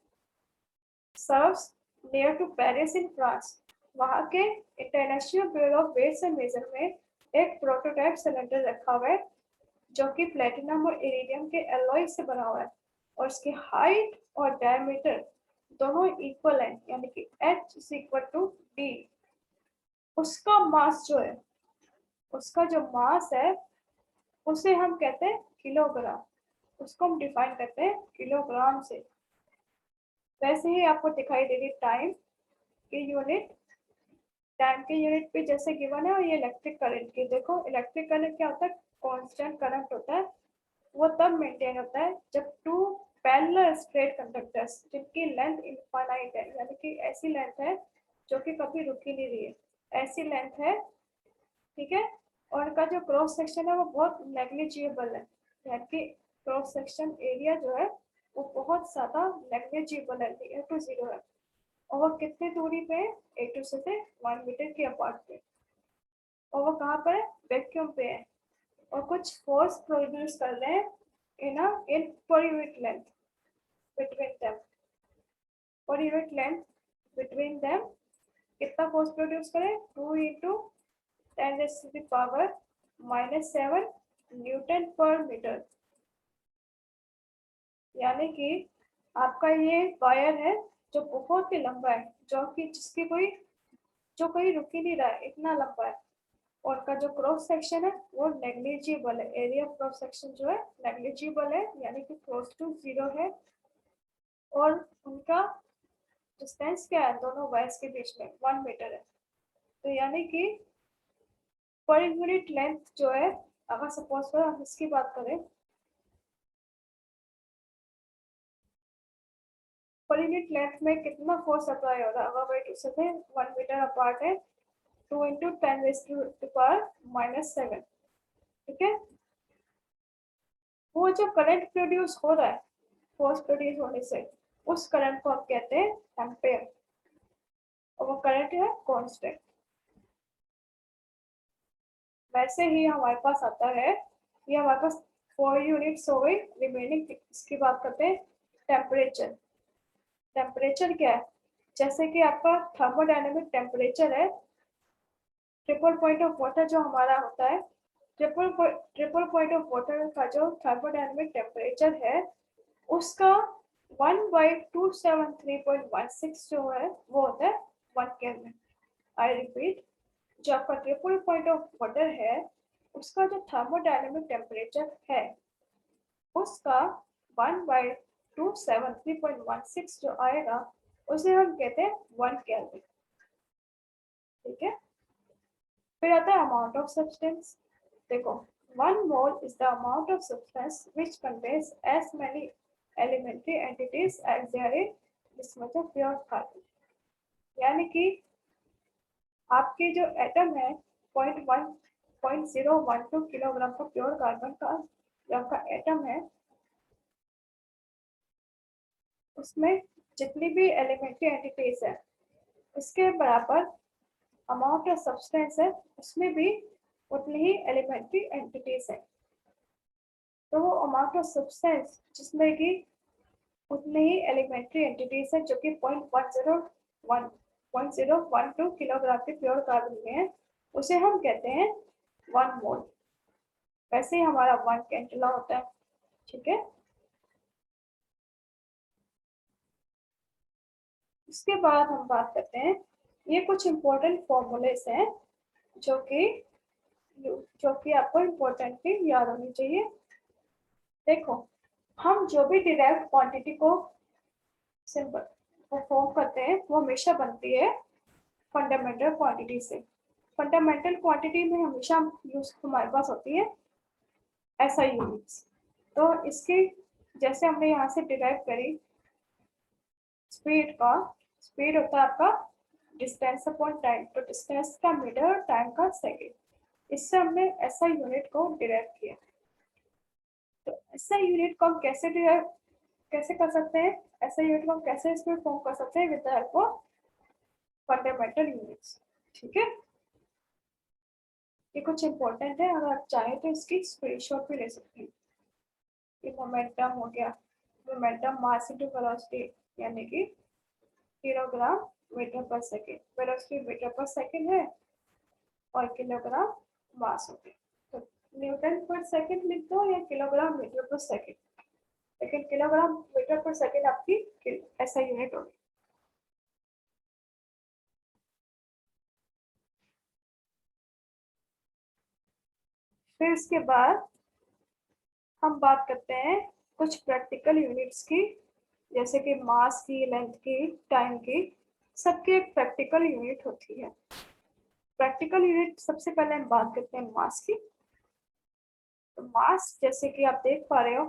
A: Sevres near to Paris in France, वहाँ के international bureau of weights and measure में एक प्रोटोटाइप सिलेंडर रखा हुआ है जो कि प्लेटिनम और इरिडियम के एलॉय से बना हुआ है और उसकी हाइट और डायमीटर दोनों इक्वल है, यानी कि h is equal to d। उसका मास जो है, उसका जो मास है उसे हम कहते हैं किलोग्राम, उसको हम डिफाइन करते हैं किलोग्राम से। वैसे ही आपको दिखाई दे रही टाइम की यूनिट, टाइम के यूनिट पे जैसे गिवन है, और ये इलेक्ट्रिक करंट की। देखो इलेक्ट्रिक करंट क्या होता है, कांस्टेंट करंट होता है। वो तब मेंटेन होता है जब टू पैरेलल स्ट्रेट कंडक्टर्स जिनकी लेंथ इनफाइनाइट है, यानी कि ऐसी लेंथ है जो कि कभी रुक ही नहीं रही है, ऐसी लेंथ है। ठीक है, और उनका जो क्रॉस सेक्शन है वो बहुत नेग्लिजिबल है, यानी कि क्रॉस सेक्शन एरिया जो है वो बहुत ज्यादा नेग्लिजिबल है, नियर टू जीरो है। और वो कितनी दूरी पे है, एक दूसरे से 1 मीटर के अपार्ट पे, और वो कहाँ पर है, वैक्यूम पे है, और कुछ फोर्स प्रोड्यूस कर रहे हैं इन पर यूनिट लेंथ बिटवीन देम, पर यूनिट लेंथ बिटवीन देम कितना फोर्स प्रोड्यूस करे, 2 × 10⁻⁻⁷ न्यूटन पर मीटर। यानी कि आपका ये वायर है जो बहुत ही लंबा है, जो कि जिसकी कोई जो कहीं रुक ही नहीं रहा है, इतना लंबा है, और का जो क्रॉस सेक्शन है वो नेग्लिजिबल है, एरिया ऑफ क्रॉस सेक्शन जो है नेग्लिजिबल है, यानी कि क्लोज टू 0 है। और उनका डिस्टेंस क्या है दोनों वायर्स के बीच में, 1 मीटर है। तो यानी कि पर यूनिट लेंथ जो है, अगर सपोज करो हम इसकी बात करें, पर यूनिट लेंथ में कितना फोर्स अप्लाई हो रहा है, अगर वेट उससे 1 मीटर अपार्ट है, 2 × 10⁻⁻⁷, ठीक है। वो जो करंट प्रोड्यूस हो रहा है, फोर्स प्रोड्यूस होने से, उस करंट को हम कहते हैं एम्पेयर, और वो करंट है कांस्टेंट। वैसे ही हमारे पास आता है, ये हमारे पास 4 यूनिट्स हो गई, रिमेनिंग इसकी बात करते हैं टेम्परेचर। टेम्परेचर क्या है, जैसे कि आपका थर्मोडायनेमिक टेम्परेचर है, ट्रिपल पॉइंट ऑफ वाटर जो हमारा होता है, ट्रिपल पॉइंट ऑफ वाटर का जो थर्मोडायनेमिक टेम्परेचर है, उसका 1/273.16 जो है वो होता है 1 केल्विन। आई रिपीट, जो आपका ट्रिपल पॉइंट ऑफ वाटर है, उसका जो थर्मोडायनेमिक टेम्परेचर है, उसका 1/273.16 जो आएगा, उसे हम कहते हैं 1 केल्विन, ठीक है। फिर आता है अमाउंट ऑफ सब्सटेंस। देखो, 1 mole is the amount of substance which contains as many elementary entities as there is this much of pure carbon. यानी कि आपके जो एटम है, 0.12 किलोग्राम का प्योर कार्बन का जो आपका एटम है, उसमें जितनी भी एलिमेंट्री एंटिटीज है, उसके बराबर अमाउंट ऑफ सब्सटेंस है, उसमें भी उतनी ही एलिमेंट्री एंटिटीज है। तो वो अमाउंट ऑफ सब्सटेंस जिसमें कि उतने ही एलिमेंट्री एंटिटीज है, जो कि 0.1012 किलोग्राम के प्योर कार्बन में है, उसे हम कहते हैं 1 मोल। वैसे ही हमारा 1 कैंडेला होता है, ठीक है। उसके बाद हम बात करते हैं, ये कुछ इंपॉर्टेंट फॉर्मूलेस हैं जो कि आपको इम्पोर्टेंटली याद होनी चाहिए। देखो, हम जो भी डिराइव्ड क्वांटिटी को सिंपल वो फॉर्म करते हैं, वो हमेशा बनती है फंडामेंटल क्वांटिटी से। फंडामेंटल क्वांटिटी में हमेशा यूज हमारे पास होती है एसआई यूनिट्स। तो इसकी जैसे हमने यहाँ से डिराइव करी स्पीड होता है आपका डिस्टेंस अपॉन टाइम, तो डिस्टेंस का मीटर और टाइम का सेकेंड, इससे हमने एसआई यूनिट को डिराइव किया। तो एसआई यूनिट को हम कैसे कर सकते हैं, एसआई यूनिट को हम कैसे इसमें फॉर्म कर सकते हैं, with the help of fundamental units, ठीक है। ये कुछ इंपॉर्टेंट है, अगर आप चाहें तो इसकी स्क्रीनशॉट भी ले सकते हैं। ये मोमेंटम हो गया, मोमेंटम मास इनटू वेलोसिटी, यानी कि किलोग्राम मीटर पर सेकेंड, वेलोसिटी मीटर पर सेकेंड है, और किलोग्राम मास हो गया। तो न्यूटन पर सेकेंड लिख दो या किलोग्राम मीटर पर सेकेंड, लेकिन किलोग्राम मीटर पर सेकेंड आपकी ऐसा यूनिट होगी। फिर इसके बाद हम बात करते हैं कुछ प्रैक्टिकल यूनिट्स की, जैसे कि मास की, लेंथ की, टाइम की, सबकी एक प्रैक्टिकल यूनिट होती है। प्रैक्टिकल यूनिट सबसे पहले हम बात करते हैं मास की। तो मास जैसे कि आप देख पा रहे हो,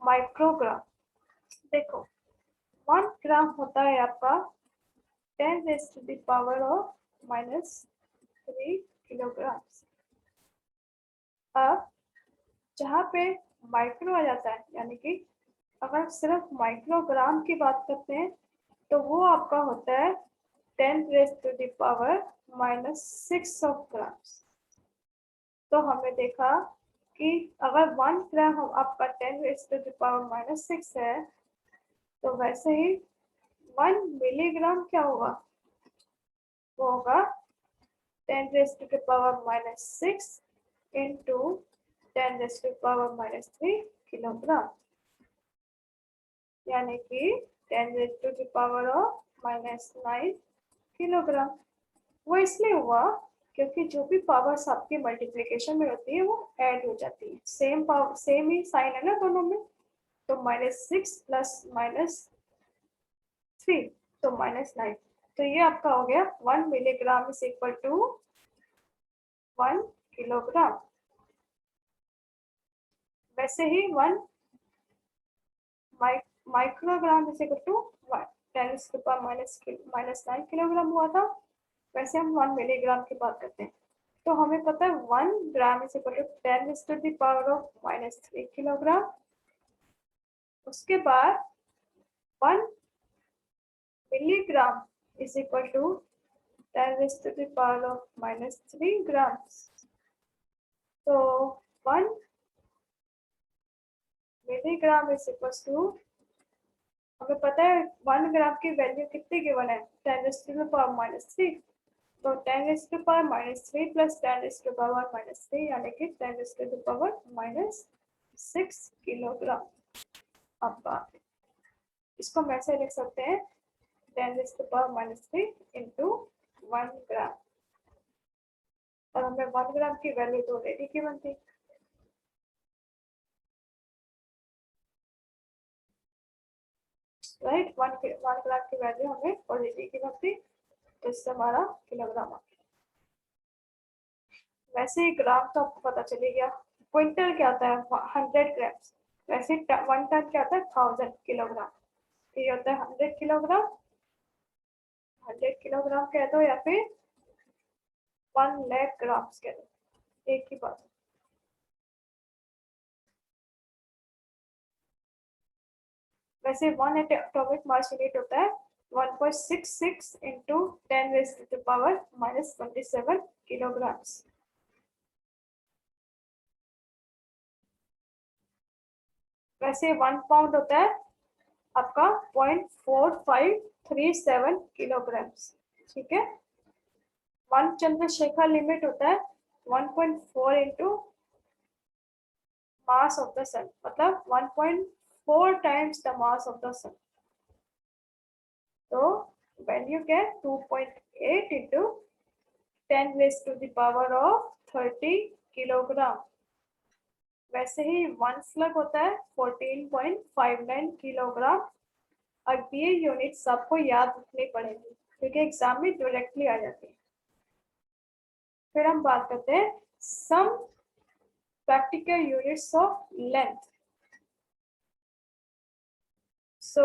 A: माइक्रोग्राम। देखो, 1 ग्राम होता है आपका 10⁻³ किलोग्राम। अब जहाँ पे माइक्रो आ जाता है, यानी कि अगर सिर्फ माइक्रोग्राम की बात करते हैं, तो वो आपका होता है 10⁻⁻⁻6 ऑफ ग्राम्स। तो हमने देखा कि अगर 1 ग्राम हम आपका 10⁻⁻6 है, तो वैसे ही 1 मिलीग्राम क्या होगा, वो होगा 10⁻⁻6 इंटू 10⁻⁻3 किलोग्राम, यानी कि 10⁻⁻9 किलोग्राम। वो इसलिए हुआ क्योंकि जो भी पावर्स आपकी मल्टीप्लिकेशन में होती है वो ऐड हो जाती है, सेम पावर सेम ही साइन है ना दोनों में, तो -6 प्लस -3 तो -9। तो ये आपका हो गया 1 milligram is equal to 1 kilogram. वैसे ही 1 microgram is equal to 10⁻⁻9 kilogram हुआ था। वैसे हम 1 मिलीग्राम की बात करते हैं, तो हमें पता है 1 gram is equal to 10⁻³ kilogram. उसके बाद 1 milligram is equal to 10⁻³ grams. तो 1 मिलीग्राम इज इक्वल टू, हमें पता है 1 ग्राम की वैल्यू कितनी गिवन है, 10⁻³ तो 10⁻³ प्लस 10⁻³ यानी कि 10⁻⁻6 किलोग्राम आपका। इसको हम ऐसे लिख सकते हैं 10⁻³ इंटू 1 ग्राम, और हमें 1 ग्राम की वैल्यू तो ऑलरेडी गिवन थी। राइट, 1 ग्राम की वैल्यू हमें ऑलरेडी गिवन थी, तो इससे हमारा किलोग्राम आ गया। वैसे ही ग्राम तो आपको पता चली गया। क्विंटल क्या होता है, 100 ग्राम। वैसे 1 टन क्या होता है, 1000 किलोग्राम। तो ये होता है 100 किलोग्राम, 100 किलोग्राम कह दो या फिर 1 लाख ग्राम कह दो, एक ही बात। वैसे 1 एटॉमिक मास यूनिट होता है 1.66 इंटू 10⁻⁻27 किलोग्राम्स। वैसे 1 पाउंड होता है आपका 0.4537 किलोग्राम्स। ठीक है, 1 चंद्रशेखर लिमिट होता है 1.4 into mass of the sun, मतलब 1.4 times the mass of the sun. तो वैल्यू क्या है, 2.8 इंटू 10⁻30 किलोग्राम। वैसे ही 1 स्लग होता है 14.59 किलोग्राम। अब ये यूनिट्स आपको याद रखनी पड़ेगी क्योंकि एग्जाम में डायरेक्टली आ जाती है। फिर हम बात करते हैं some practical units of length. So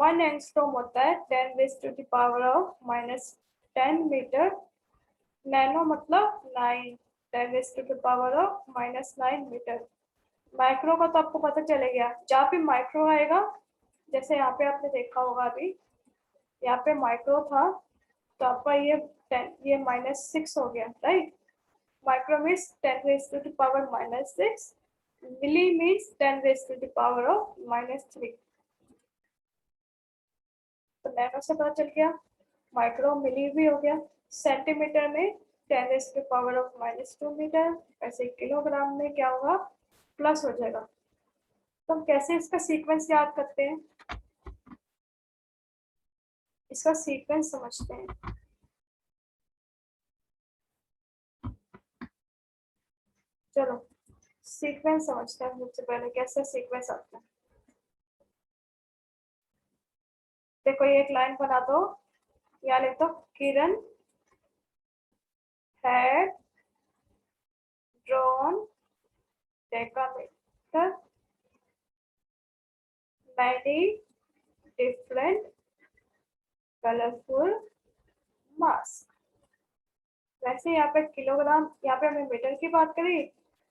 A: 1 angstrom होता है 10⁻⁻10 मीटर। नैनो मतलब 9, 10⁻⁻9 मीटर। माइक्रो का तो आपको पता चलेगा, जहाँ पे माइक्रो आएगा, जैसे यहाँ पे आपने देखा होगा अभी यहाँ पे माइक्रो था, तो आपका ये 10, ये -6 हो गया, राइट। माइक्रो मीन्स 10⁻⁻6, मिली मीन्स 10⁻⁻3। तो नैनो से पता चल गया, माइक्रो मिली भी हो गया। सेंटीमीटर में 10⁻⁻2 मीटर। ऐसे किलोग्राम में क्या होगा, प्लस हो जाएगा। तो हम कैसे इसका सीक्वेंस याद करते हैं, इसका सीक्वेंस समझते हैं। चलो सीक्वेंस समझते हैं सबसे पहले, कैसे सीक्वेंस आता है। देखो ये एक लाइन बना दो, या लिख दो किरण had drawn decameter many different colorful mask। वैसे यहाँ पे किलोग्राम, यहाँ पे हमने मीटर की बात करी,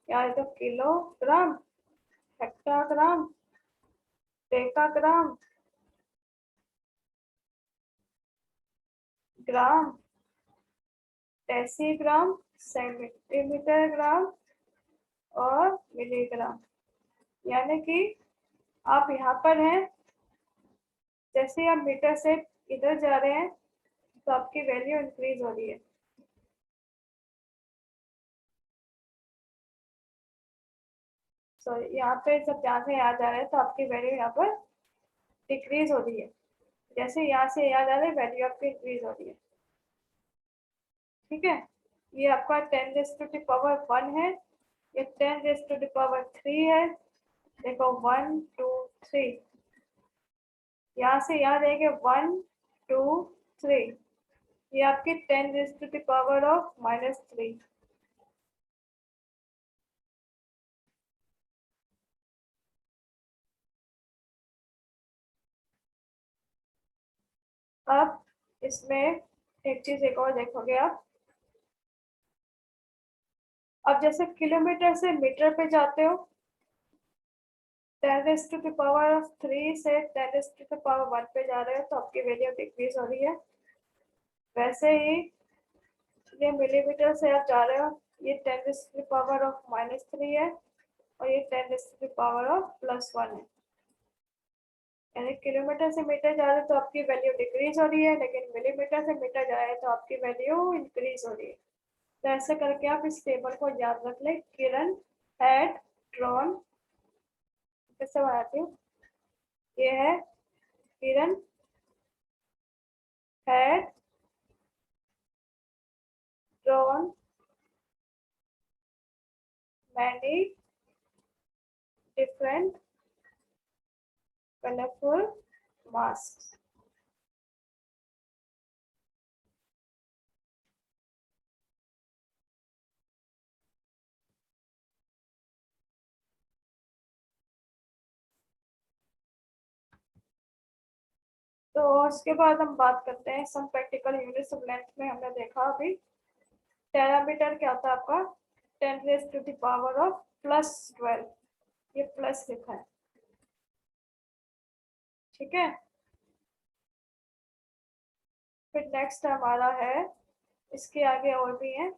A: यहाँ तो किलोग्राम, हेक्टाग्राम, डेकाग्राम, ग्राम, डेसीग्राम, सेंटीमीटर ग्राम और मिलीग्राम। यानी कि आप यहाँ पर हैं, जैसे ही आप मीटर से इधर जा रहे हैं तो आपकी वैल्यू इंक्रीज हो रही है। सॉरी, यहाँ पे जब यहाँ से यहाँ जा रहे हैं तो आपकी वैल्यू यहाँ पर डिक्रीज हो रही है। जैसे यहाँ से यहाँ जा रहे हैं वैल्यू आपकी इंक्रीज हो रही है। ठीक है, ये आपका 10⁻⁻1 है, ये 10⁻3 है। देखो 1 2 3, यहाँ से यहाँ देंगे 1 2 3, ये आपकी 10⁻⁻3। अब इसमें एक चीज एक और देखोगे आप, अब जैसे किलोमीटर से मीटर पे जाते हो, 10⁻3 से 10⁻1 पे जा रहे हो तो आपकी वैल्यू डिक्रीज हो रही है। वैसे ही ये मिलीमीटर से आप जा रहे हो, ये 10⁻⁻3 है और ये 10⁻+1 है। यानी किलोमीटर से मीटर जा रहे हो तो आपकी वैल्यू डिक्रीज हो रही है, लेकिन मिलीमीटर से मीटर जा रहे हैं तो आपकी वैल्यू इंक्रीज हो रही है। तो ऐसे करके आप इस टेबल को याद रख लें। किरण हैड ड्रॉन, कैसे बनाती हूँ, ये है Kiran had drawn many different colourful mask. तो उसके बाद हम बात करते हैं some practical units of length में। हमने देखा अभी टेरामीटर क्या होता है आपका, 10⁻⁻+12, ये प्लस लिखा है। ठीक है, फिर नेक्स्ट हमारा है, इसके आगे और भी है।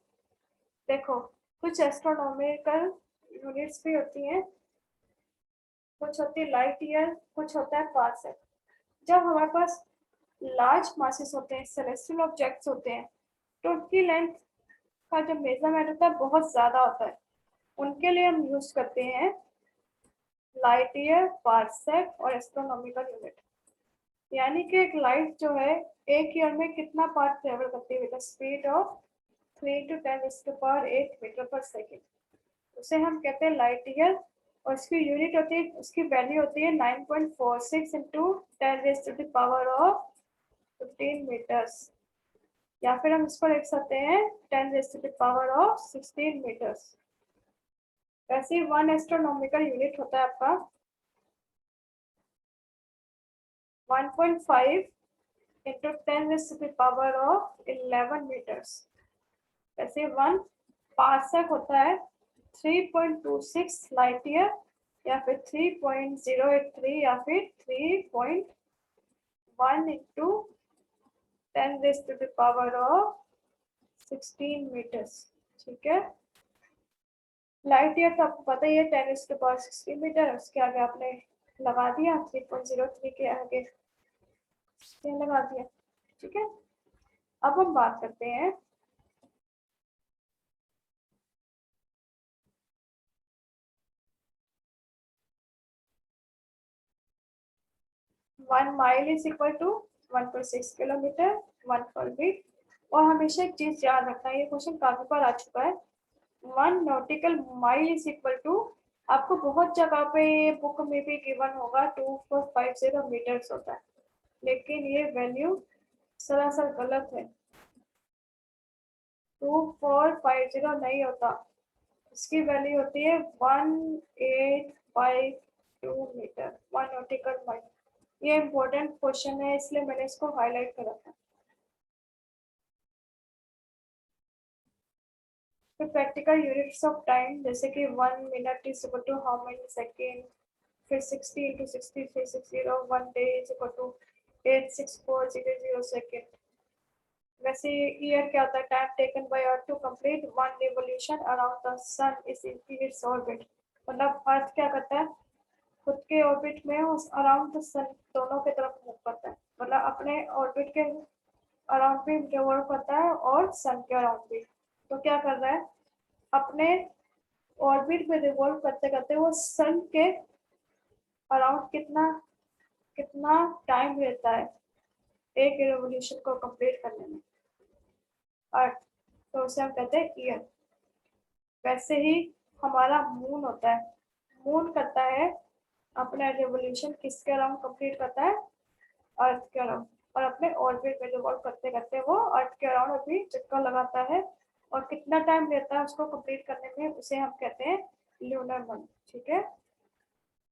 A: देखो कुछ एस्ट्रोनॉमिकल यूनिट्स भी होती हैं, कुछ होती है लाइट ईयर, कुछ होता है पार्सेक। जब हमारे पास लार्ज मासेस होते हैं, सेलेस्टियल ऑब्जेक्ट्स होते हैं, तो उनकी लेंथ का जो मेजरमेंट होता है बहुत ज्यादा होता है। उनके लिए हम यूज करते हैं लाइट ईयर, पार्सेक और एस्ट्रोनॉमिकल यूनिट। यानी कि एक लाइट जो है एक ईयर में कितना पार्ट ट्रेवल करती है with the speed of 3 to 10⁸ metre पर सेकेंड, उसे हम कहते हैं लाइट ईयर। और इसकी यूनिट होती है, उसकी वैल्यू होती है 9.46 इंटू 10⁻15 मीटर्स, या फिर हम इसको लिख सकते हैं 10⁻16 मीटर्स। वैसे 1 एस्ट्रोनॉमिकल यूनिट होता है आपका 1.5 इंटू 10⁻11 मीटर्स। वैसे 1 पार्सेक होता है 3.26 लाइट ईयर, या फिर 3.083, या फिर 3.1 इंटू 10⁻16 मीटर्स। ठीक है, लाइट ईयर तो आपको पता ही है 10⁻16 मीटर, उसके आगे आपने लगा दिया 3.03 के आगे लगा दिया। ठीक है, अब हम बात करते हैं one mile is equal to 1.6 kilometre, 1 पर वीक। और हमेशा एक चीज याद रखना, ये क्वेश्चन काफी बार आ चुका है, 1 nautical mile is equal to, आपको बहुत जगह पे ये बुक में भी गिवन होगा 2450 मीटर्स होता है, लेकिन ये वैल्यू सरासर गलत है। 2450 नहीं होता, इसकी वैल्यू होती है 1852 मीटर, 1 नॉटिकल माइल। ये इम्पोर्टेंट क्वेश्चन है इसलिए मैंने इसको हाईलाइट कर रखा है। फिर प्रैक्टिकल यूनिट्स ऑफ टाइम, जैसे कि 1 minute is equal to how many second, फिर 60 into 6360, 1 day is equal to 8640 second. वैसे ईयर क्या होता है, time taken by earth to complete one revolution around the sun is in its orbit. मतलब earth क्या करता है, खुद के ऑर्बिट में उस अराउंड द सन दोनों की तरफ मूव करता है, मतलब अपने ऑर्बिट के अराउंड भी रिवॉल्व करता है और सन के अराउंड भी। तो क्या कर रहा है, अपने ऑर्बिट में रिवॉल्व करते करते वो सन के अराउंड कितना कितना टाइम लेता है एक रिवोल्यूशन को कंप्लीट करने में, अर्थ। तो उसे हम कहते हैं ईयर। वैसे ही हमारा मून होता है, मून करता है अपना रिवोल्यूशन किसके अराउंड कंप्लीट करता है, अर्थ के अराउंड। और अपने ऑर्बिट में रिवॉल्व करते करते वो अर्थ के अराउंड अभी चक्कर लगाता है। और कितना टाइम लेता है उसको कंप्लीट करने में, उसे हम कहते हैं ल्यूनर मंथ। ठीक है।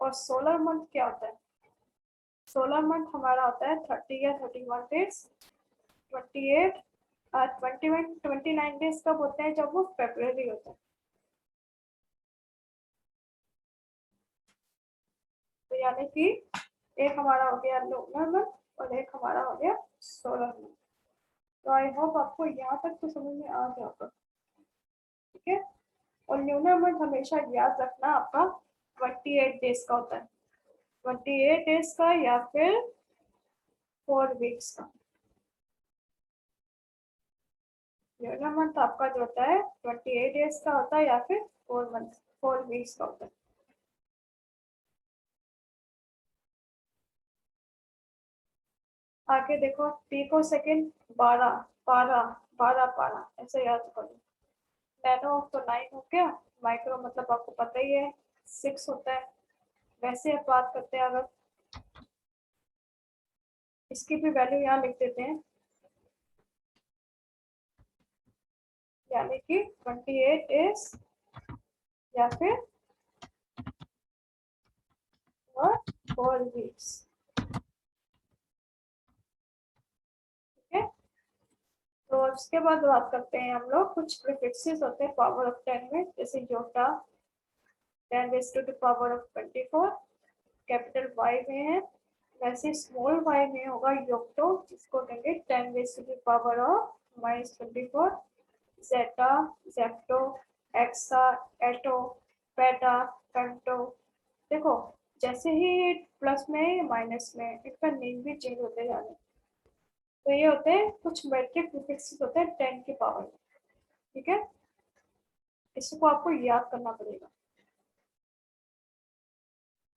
A: और सोलर मंथ क्या होता है, सोलर मंथ हमारा होता है 30 या 31 डेज, 28 29 डेज कब होते हैं, जब वो फेब्रुअरी होता है। तो यानी कि एक हमारा हो गया लूनर मंथ और एक हमारा हो गया सोलर मंथ। तो आई होप आपको यहाँ तक तो समझ में आ गया होगा। ठीक है। और ल्यूनर मंथ हमेशा याद रखना आपका 28 डेज का होता है, 28 डेज का या फिर 4 वीक्स का। ल्यूनर मंथ आपका जो होता है 28 डेज का होता है या फिर 4 वीक्स का होता है। आगे देखो, पिको सेकेंड 12 12 12 12 ऐसे याद करो। नैनो तो 9 हो गया, माइक्रो मतलब आपको पता ही है 6 होता है। वैसे अब बात करते हैं, अगर इसकी भी वैल्यू यहाँ लिख देते हैं, यानी कि 28 डेज या फिर 4 वीक्स। ठीक है। तो उसके बाद बात करते हैं हम लोग, कुछ प्रीफिक्सेस होते हैं पावर ऑफ 10 में, जैसे योटा 10⁻⁴, कैपिटल वाई में है। वैसे स्मॉल वाई में होगा योक्टो, जिसको कहेंगे 10⁻⁻⁴, जेटा, जेप्टो, एक्सा, एटो, पेटा, फेम्टो। देखो, जैसे ही प्लस में माइनस में इनका नेम भी चेंज होते जा रहे हैं। तो ये होते हैं कुछ मैट्रिक प्रीफिक्सेस होते हैं 10 की पावर में। ठीक है। इसको आपको याद करना पड़ेगा,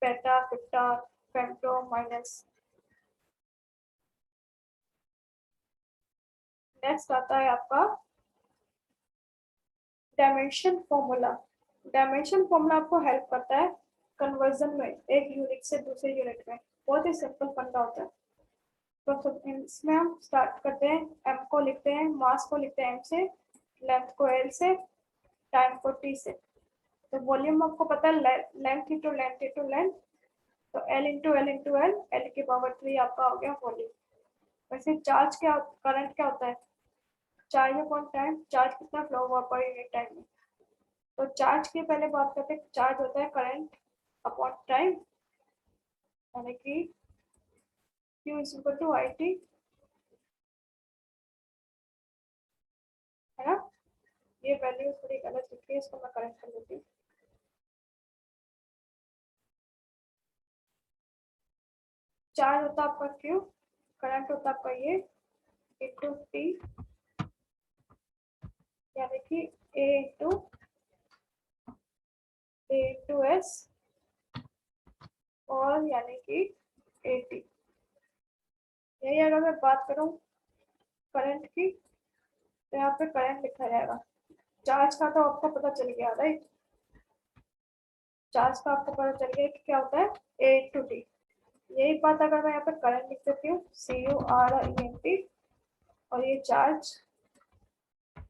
A: पेटा, फिफ्टा, फेम्टो, माइनस। नेक्स्ट आता है आपका डायमेंशन फॉर्मूला। डायमेंशन फॉर्मूला आपको हेल्प करता है कन्वर्जन में, एक यूनिट से दूसरे यूनिट में। बहुत ही सिंपल फंडा होता है। तो इसमें हम स्टार्ट करते हैं, एम को लिखते हैं, मास को लिखते हैं एम से, लेंथ को एल से, टाइम को टी से। तो वॉल्यूम आपको पता है length into length into length, तो l into l into l, l की पावर 3 आपका हो गया वॉल्यूम। वैसे चार्ज क्या, करंट क्या होता है, चार्ज अपॉन टाइम, चार्ज कितना फ्लो हुआ पर यूनिट टाइम में। तो चार्ज की पहले बात करते हैं, चार्ज होता है करंट अपॉन टाइम, यानी कि Q is equal to I T, है ना। ये वैल्यू थोड़ी गलत लिखी है, इसको मैं करेक्ट कर लेती हूँ। चार्ज होता है आपका Q, करंट होता है आपका ये इंटू टी, यानी कि ए इंटू एस, और यानी कि ए टी। यही अगर मैं बात करूँ करंट की, तो यहाँ पे करंट लिखा जाएगा। चार्ज का तो आपको पता चल गया, राइट। चार्ज का आपको पता चल गया कि क्या होता है, ए इंटू टी। यही बात अगर मैं यहाँ पे करंट लिख देती हूँ, CURENT, और ये चार्ज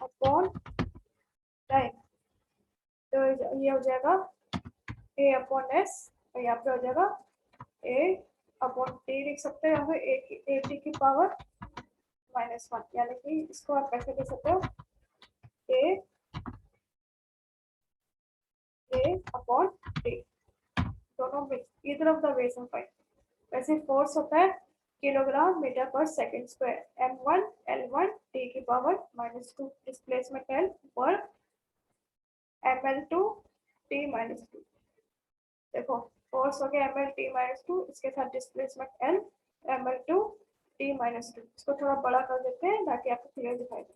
A: अपॉन टाइम, तो ये हो जाएगा ए अपॉन एस, और यहाँ पे हो जाएगा ए अपॉन टी लिख सकते हो, या फिर ए टी की पावर -1, यानी कि इसको आप कैसे लिख सकते हो, ए अपॉन टी, दोनों में either of the ways of find. वैसे फोर्स होता है किलोग्राम मीटर पर second square. m1 l1 t की पावर -2 डिस्प्लेसमेंट l पर ml2 t -2। देखो फोर्स हो गया ml t-2, इसके साथ डिस्प्लेसमेंट l ml2 t-2। इसको थोड़ा बड़ा कर देते हैं ताकि आपको क्लियर दिखाई दे।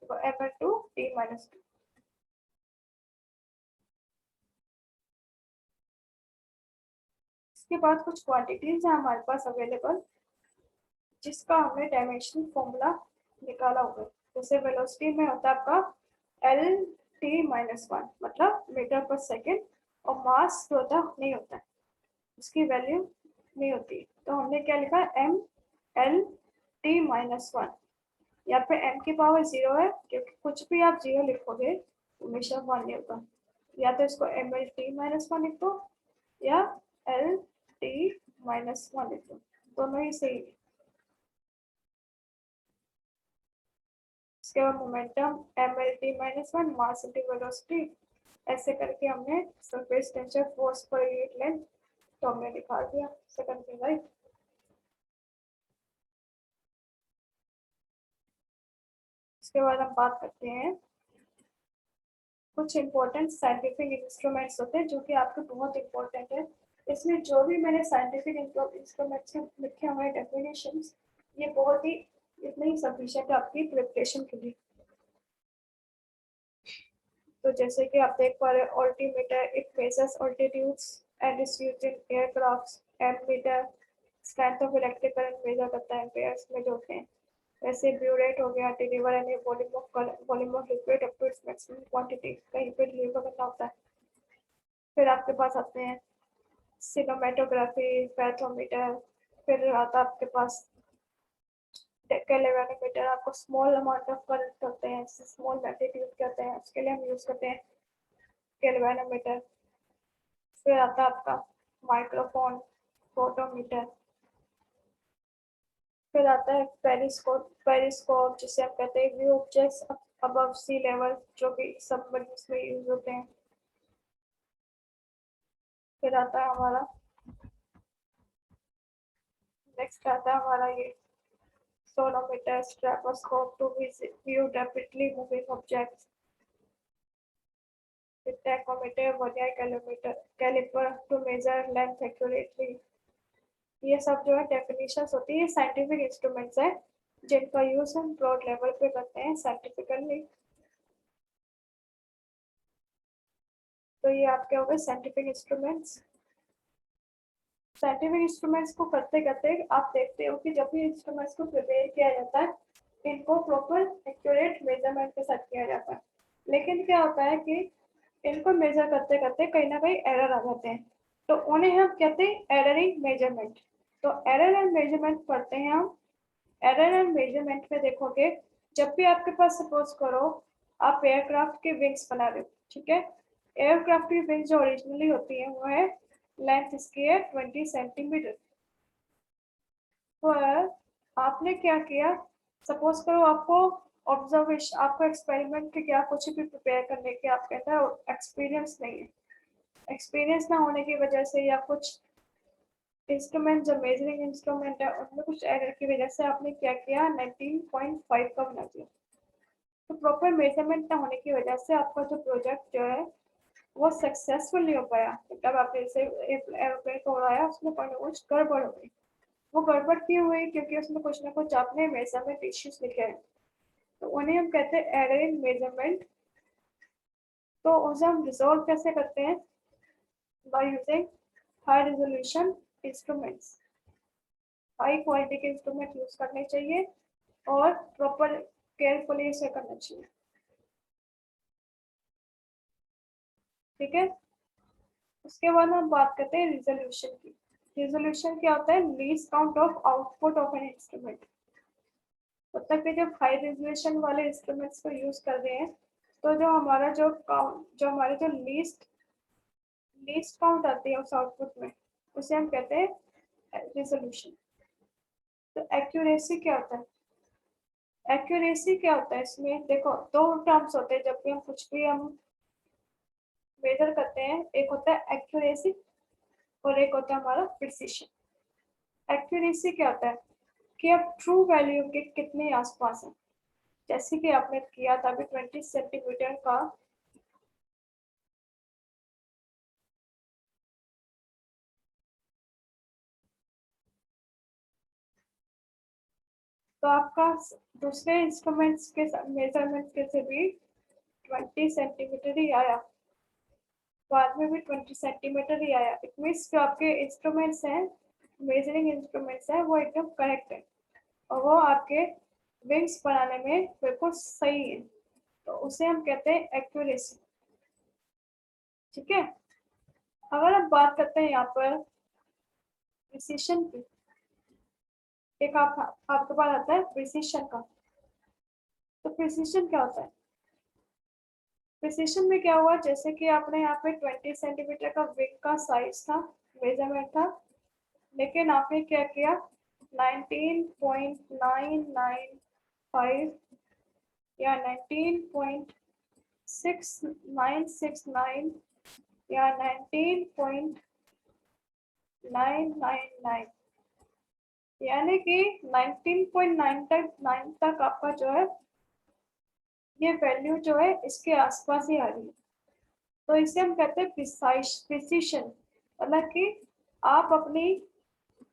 A: देखो ml2 t-2। इसके बाद कुछ क्वांटिटीज है हमारे पास अवेलेबल, जिसका हमने डायमेंशनल फॉर्मूला निकाला होगा। जैसे वेलोसिटी में होता है आपका एल टी माइनस वन, मतलब मीटर पर सेकेंड, और मास जो होता है नहीं होता है, उसकी वैल्यू नहीं होती। तो हमने क्या लिखा, M L T minus one. यहाँ पे एम की पावर 0 है, क्योंकि कुछ भी आप 0 लिखोगे हमेशा 1 नहीं होगा। या तो इसको M L T minus one लिखो या एल टी माइनस वन लिखो, दोनों ही सही। इसके बाद momentum M L T minus one, mass into velocity, ऐसे करके हमने सरफेस टेंशन फोर्स पर यूनिट लेंथ तो हमने निकाल दिया सेकंड थिंग, राइट। इसके बाद हम बात करते हैं कुछ इंपॉर्टेंट साइंटिफिक इंस्ट्रूमेंट्स होते हैं जो कि आपके बहुत इंपॉर्टेंट है। इसमें जो भी मैंने साइंटिफिक इंस्ट्रूमेंट्स लिखे हुए डेफिनेशंस, ये बहुत ही इतने ही सफिशिएंट है आपकी प्रिपरेशन के लिए। तो जैसे कि आप देख पा रहे हैं, altimeter it measures altitudes and is used in aircrafts. Ammeter strength of electric current measure करता है एम्पेयर्स में जो होते हैं। वैसे ब्यूरेट हो गया, deliver any volume of liquid up to its maximum quantity, कहीं पे डिलीवर करना होता है। फिर आपके पास आते हैं सिनोमेटोग्राफी, पैथोमीटर। फिर आता है आपके पास कैलोरीमीटर, आपको स्मॉल अमाउंट ऑफ करंट करते हैं, स्मॉल मैग्नीट्यूड कहते हैं, उसके लिए हम यूज करते हैं कैलोरीमीटर। फिर आता है आपका माइक्रोफोन, फोटोमीटर। फिर आता है पेरिस्कोप, पेरिस्कोप जिसे हम कहते हैं view objects above sea level, जो कि सबमरीन्स में यूज होते हैं। फिर आता है हमारा नेक्स्ट आता है हमारा ये sonometer, stroboscope to view rapidly moving objects. फिर tachometer, vernier calorimeter, caliper to measure length accurately. ये सब जो है डेफिनेशंस होती है, साइंटिफिक इंस्ट्रूमेंट्स है जिनका यूज हम ब्रॉड लेवल पे करते हैं साइंटिफिकली। तो ये आपके हो गए साइंटिफिक इंस्ट्रूमेंट्स। साइंटिफिक इंस्ट्रूमेंट्स को करते करते आप देखते हो कि जब भी इंस्ट्रूमेंट्स को प्रिपेयर किया जाता है, इनको प्रॉपर एक्यूरेट मेजरमेंट के साथ किया जाता है। लेकिन क्या होता है कि इनको मेजर करते करते कहीं ना कहीं एरर आ जाते हैं, तो उन्हें हम कहते हैं एरर इन मेजरमेंट। तो एरर एंड मेजरमेंट पढ़ते हैं हम। एरर एंड मेजरमेंट में देखोगे, जब भी आपके पास सपोज करो आप एयरक्राफ्ट के विंग्स बना रहे हो, ठीक है। एयरक्राफ्ट की विंग्स जो ओरिजिनली होती है वो है लेंथ इसकी है 20 सेंटीमीटर। पर आपने क्या किया, सपोज करो आपको ऑब्जर्वेशन, आपको एक्सपेरिमेंट के क्या कुछ भी प्रिपेयर करने के आपके अंदर एक्सपीरियंस नहीं है। एक्सपीरियंस ना होने की वजह से या कुछ इंस्ट्रूमेंट जो मेजरिंग इंस्ट्रूमेंट है उनमें कुछ एरर की वजह से आपने क्या किया, 19.5 का बना दिया। तो प्रॉपर मेजरमेंट ना होने की वजह से आपका जो प्रोजेक्ट जो है वो सक्सेसफुल नहीं हो पाया। मतलब आपने जैसे एरोप्लेन को उड़ाया, उसमें कोई ना कुछ गड़बड़ हो गई। वो गड़बड़ क्यों हुई, क्योंकि उसमें कुछ ना कुछ आपने मेजरमेंट इश्यूज लिखे हैं, तो उन्हें हम कहते हैं एरर इन मेजरमेंट। तो उसे हम रिजोल्व कैसे करते हैं, by using high resolution instruments. High quality के इंस्ट्रूमेंट यूज करने चाहिए और प्रॉपर केयरफुली इसे करना चाहिए, ठीक है। उसके बाद हम बात करते हैं रिजोल्यूशन की। रिजोल्यूशन क्या होता है, least count of output of an instrument. मतलब कि जब हाई रेजोल्यूशन वाले इंस्ट्रूमेंट्स को यूज कर रहे हैं, तो जो हमारा जो काउंट, जो हमारे जो लीस्ट लीस्ट काउंट आती है उस आउटपुट में, उसे हम कहते हैं रिजोल्यूशन। तो एक्यूरेसी क्या होता है, एक्यूरेसी क्या होता है, इसमें देखो दो टर्म्स होते हैं जब भी हम कुछ भी हम मेजर करते हैं। एक होता है एक्यूरेसी और एक होता है हमारा प्रिसिशन। एक्यूरेसी क्या होता है कि आप ट्रू वैल्यू के कितने आसपास हैं। जैसे कि आपने किया था अभी 20 सेंटीमीटर का, तो आपका दूसरे इंस्ट्रूमेंट्स के मेजरमेंट के से भी 20 सेंटीमीटर ही आया, बाद में भी 20 सेंटीमीटर ही आया। इट मीन्स जो आपके इंस्ट्रूमेंट्स हैं, मेजरिंग इंस्ट्रूमेंट्स हैं, वो एकदम करेक्ट है और वो आपके विंग्स बनाने में बिल्कुल सही है, तो उसे हम कहते हैं एक्यूरेसी। ठीक है, अगर हम बात करते हैं यहाँ पर प्रिसिशन की, एक आपके पास आता है प्रिसिशन का। तो प्रिसिशन क्या होता है? प्रिसिशन में क्या हुआ, जैसे कि आपने यहाँ पे 20 सेंटीमीटर का विंग का साइज था, मेजरमेंट था, लेकिन आपने क्या किया 19.995 या 19.6969 या 19.999, यानी कि 19.9 तक आपका जो है ये वैल्यू जो है इसके आसपास ही आ रही है। तो इसे हम कहते हैं प्रिसिशन, मतलब कि आप अपनी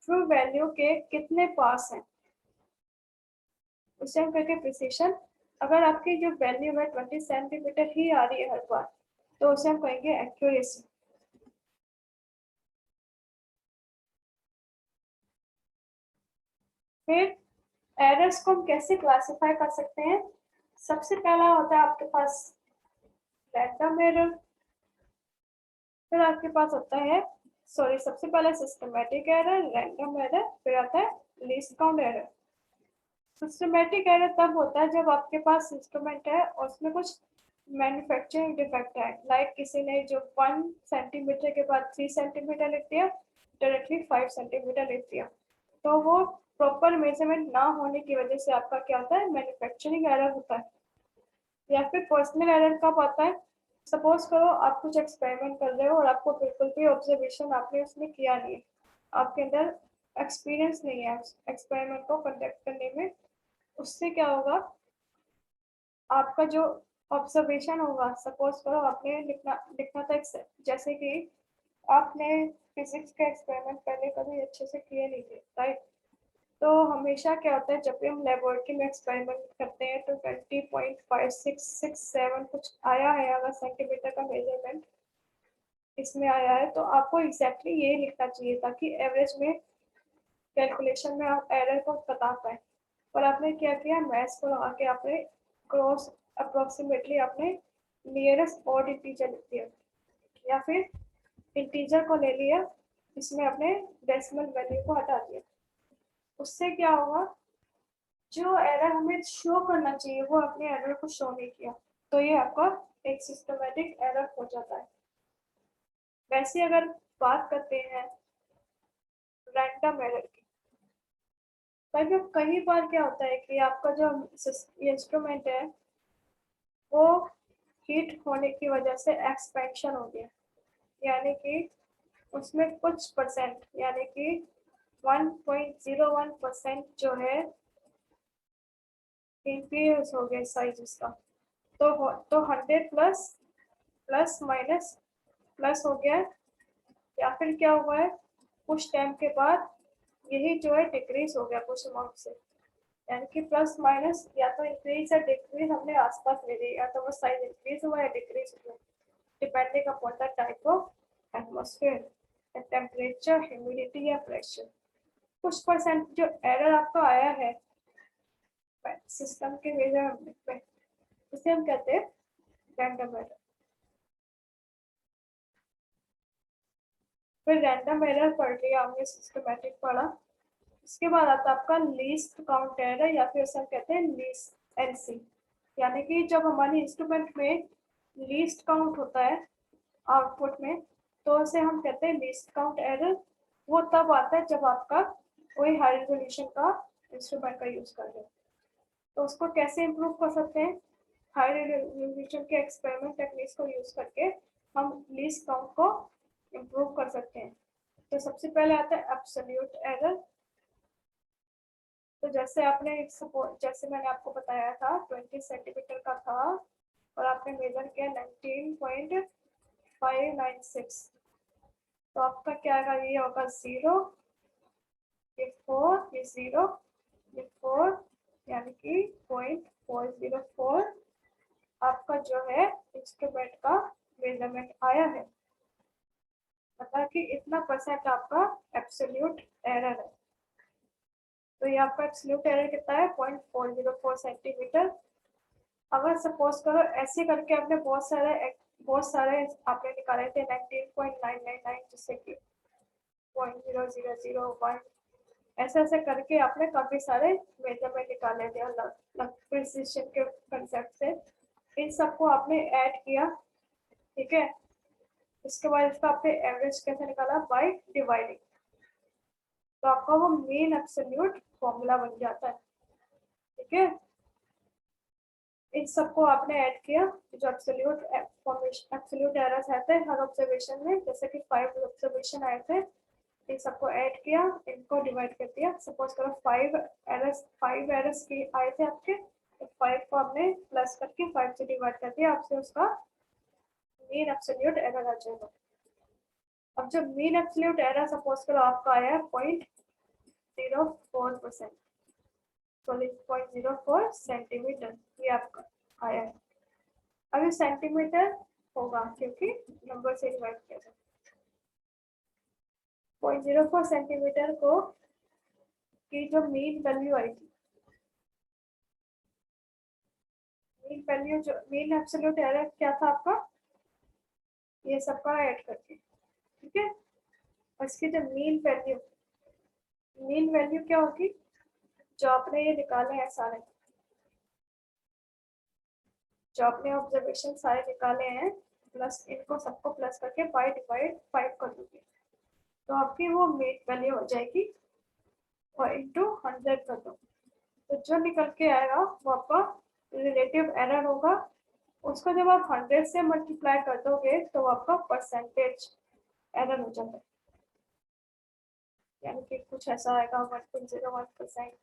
A: ट्रू वैल्यू के कितने पास हैं, उसे हम कहते हैं प्रिसिशन। अगर आपकी जो वैल्यू है 20 सेंटीमीटर ही आ रही है हर बार, तो उसे हम कहेंगे एक्यूरेसी। फिर एरर्स को हम कैसे क्लासिफाई कर सकते हैं? सबसे पहला होता है आपके पास रैंडम एरर, फिर आपके पास होता है, सॉरी, सबसे पहले सिस्टमैटिक एरर, रैंडम एरर, फिर आता है least count error. Systematic error तब होता है जब आपके पास इंस्ट्रूमेंट है और उसमें कुछ मैन्युफैक्चरिंग डिफेक्ट है, लाइक किसी ने जो 1 सेंटीमीटर के बाद 3 सेंटीमीटर लिख दिया, डायरेक्टली 5 सेंटीमीटर लिख दिया, तो वो प्रॉपर मेजरमेंट ना होने की वजह से आपका क्या होता है, मैन्युफैक्चरिंग एरर होता है। या फिर पर्सनल एरर कब आता है? सपोज करो आप कुछ एक्सपेरिमेंट कर रहे हो और आपको बिल्कुल भी ऑब्जर्वेशन आपने उसमें किया नहीं है, आपके अंदर एक्सपीरियंस नहीं है एक्सपेरिमेंट को कंडक्ट करने में। उससे क्या होगा, आपका जो ऑब्जर्वेशन होगा, सपोज करो आपने लिखना लिखना था जैसे कि आपने फिजिक्स के एक्सपेरिमेंट पहले कभी अच्छे से किए नहीं थे, राइट? तो हमेशा क्या होता है, जब भी हम लेबोरेटरी में एक्सपेरिमेंट करते हैं तो 20.5667 कुछ आया है अगर सेंटीमीटर का मेजरमेंट इसमें आया है, तो आपको एग्जैक्टली ये लिखना चाहिए ताकि एवरेज में कैलकुलेशन में आप एरर को बता पाए। पर आपने क्या किया, मैथ्स को लगा के आपने क्रॉस अप्रोक्सीमेटली आपने नियरेस्ट ऑड इंटीजर लिख दिया, या फिर इंटीजर को ले लिया, इसमें आपने डेसिमल वैल्यू को हटा दिया। उससे क्या होगा, जो एरर हमें शो करना चाहिए वो अपने एरर को शो नहीं किया, तो ये आपका एक सिस्टमेटिक एरर हो जाता है। वैसे अगर बात करते हैं रैंडम एरर की, तो कई बार क्या होता है कि आपका जो इंस्ट्रूमेंट है वो हीट होने की वजह से एक्सपेंशन हो गया, यानी कि उसमें कुछ परसेंट, यानी कि 1.01% जो है इंक्रीज हो गया साइज उसका, तो 100 प्लस प्लस माइनस प्लस हो गया, या फिर क्या हुआ है कुछ टाइम के बाद यही जो है डिक्रीज हो गया कुछ अमाउंट से, यानी कि प्लस माइनस या तो इंक्रीज या डिक्रीज हमने आसपास ले ली, या तो वो साइज इंक्रीज हुआ या डिक्रीज हुआ, depending upon the type of atmosphere, temperature, humidity या प्रेशर। कुछ परसेंट जो एरर आपका आया है सिस्टम के मेजरमेंट में, उसे हम कहते हैं रैंडम एरर। फिर रैंडम एरर पढ़ लिया हमने, सिस्टमैटिक पढ़ा। उसके बाद आता है आपका लीस्ट काउंट एरर, या फिर उसे हम कहते हैं लीस्ट एलसी, यानी कि जब हमारे इंस्ट्रूमेंट में लीस्ट काउंट होता है आउटपुट में, तो उसे हम कहते हैं लीस्ट काउंट एरर। वो तब आता है जब आपका कोई हाई रेजोल्यूशन का इंस्ट्रूमेंट का यूज कर रहे हैं। तो उसको कैसे इम्प्रूव कर सकते हैं, हाई रेजोल्यूशन के एक्सपेरिमेंट टेक्निक्स को यूज करके हम लीस्ट काउंट को इम्प्रूव कर सकते हैं। तो सबसे पहले आता है एब्सोल्यूट एरर, तो जैसे आपने सपोज, जैसे मैंने आपको बताया था 20 सेंटीमीटर का था और आपने मेजर किया 19.596, तो आपका क्या आएगा, ये होगा 0, ये 4, ये 0, ये 4, यानी कि 0.404 आपका जो है इंस्ट्रूमेंट का मेजरमेंट आया है। मतलब कि इतना परसेंट आपका एब्सोल्यूट एरर है। तो ये आपका एब्सोल्यूट एरर कितना है, 0.404 सेंटीमीटर। अगर सपोज करो ऐसे करके आपने बहुत सारे आपने निकाले थे 19.999, जिससे कि 0.0001, ऐसे ऐसे करके आपने काफी सारे मेजरमेंट निकाले थे अलग अलग प्रिसिशन के कंसेप्ट से। इन सबको आपने ऐड किया, ठीक है। इसके बाद इसका आपने एवरेज कैसे निकाला, बाय डिवाइडिंग। तो आपका वो मेन एब्सोल्यूट फॉर्मूला बन जाता है, ठीक है। इन सबको आपने ऐड किया, जो एब्सोल्यूट एरर्स आते हैं हर ऑब्जर्वेशन में, जैसे कि 5 ऑब्जर्वेशन आए थे, इन सबको ऐड किया, इनको डिवाइड कर दिया। सपोज करो 5 एरर्स की आए थे आपके, तो 5 को हमने प्लस करके 5 से डिवाइड कर दिया, आपसे उसका मीन एब्सोल्यूट एरर आ जाएगा। अब जब मीन एब्सोल्यूट एरर सपोज करो आपका आया है 0.04%, सॉरी 0.04 सेंटीमीटर, ये आपका आया है। अब ये सेंटीमीटर होगा क्योंकि नंबर से डिवाइड किया जाए। 0.04 सेंटीमीटर को की जो मीन वैल्यू आई थी, मीन वैल्यू जो मीन एब्सोल्यूट एरर क्या था आपका, ये सबका ऐड करके, ठीक है। और इसकी जो मीन वैल्यू क्या होगी, जो आपने ये निकाले हैं सारे, जो आपने ऑब्जर्वेशन सारे निकाले हैं, प्लस इनको सबको प्लस करके बाय डिवाइड 5 कर दूंगी, तो आपकी वो मीन वैल्यू हो जाएगी, और इंटू 100 कर दो, तो जो निकल के आएगा वो आपका रिलेटिव एरर होगा। उसको जब आप 100 से मल्टीप्लाई कर दोगे तो आपका परसेंटेज एरर हो जाता है, यानी कि कुछ ऐसा आएगा 1.01%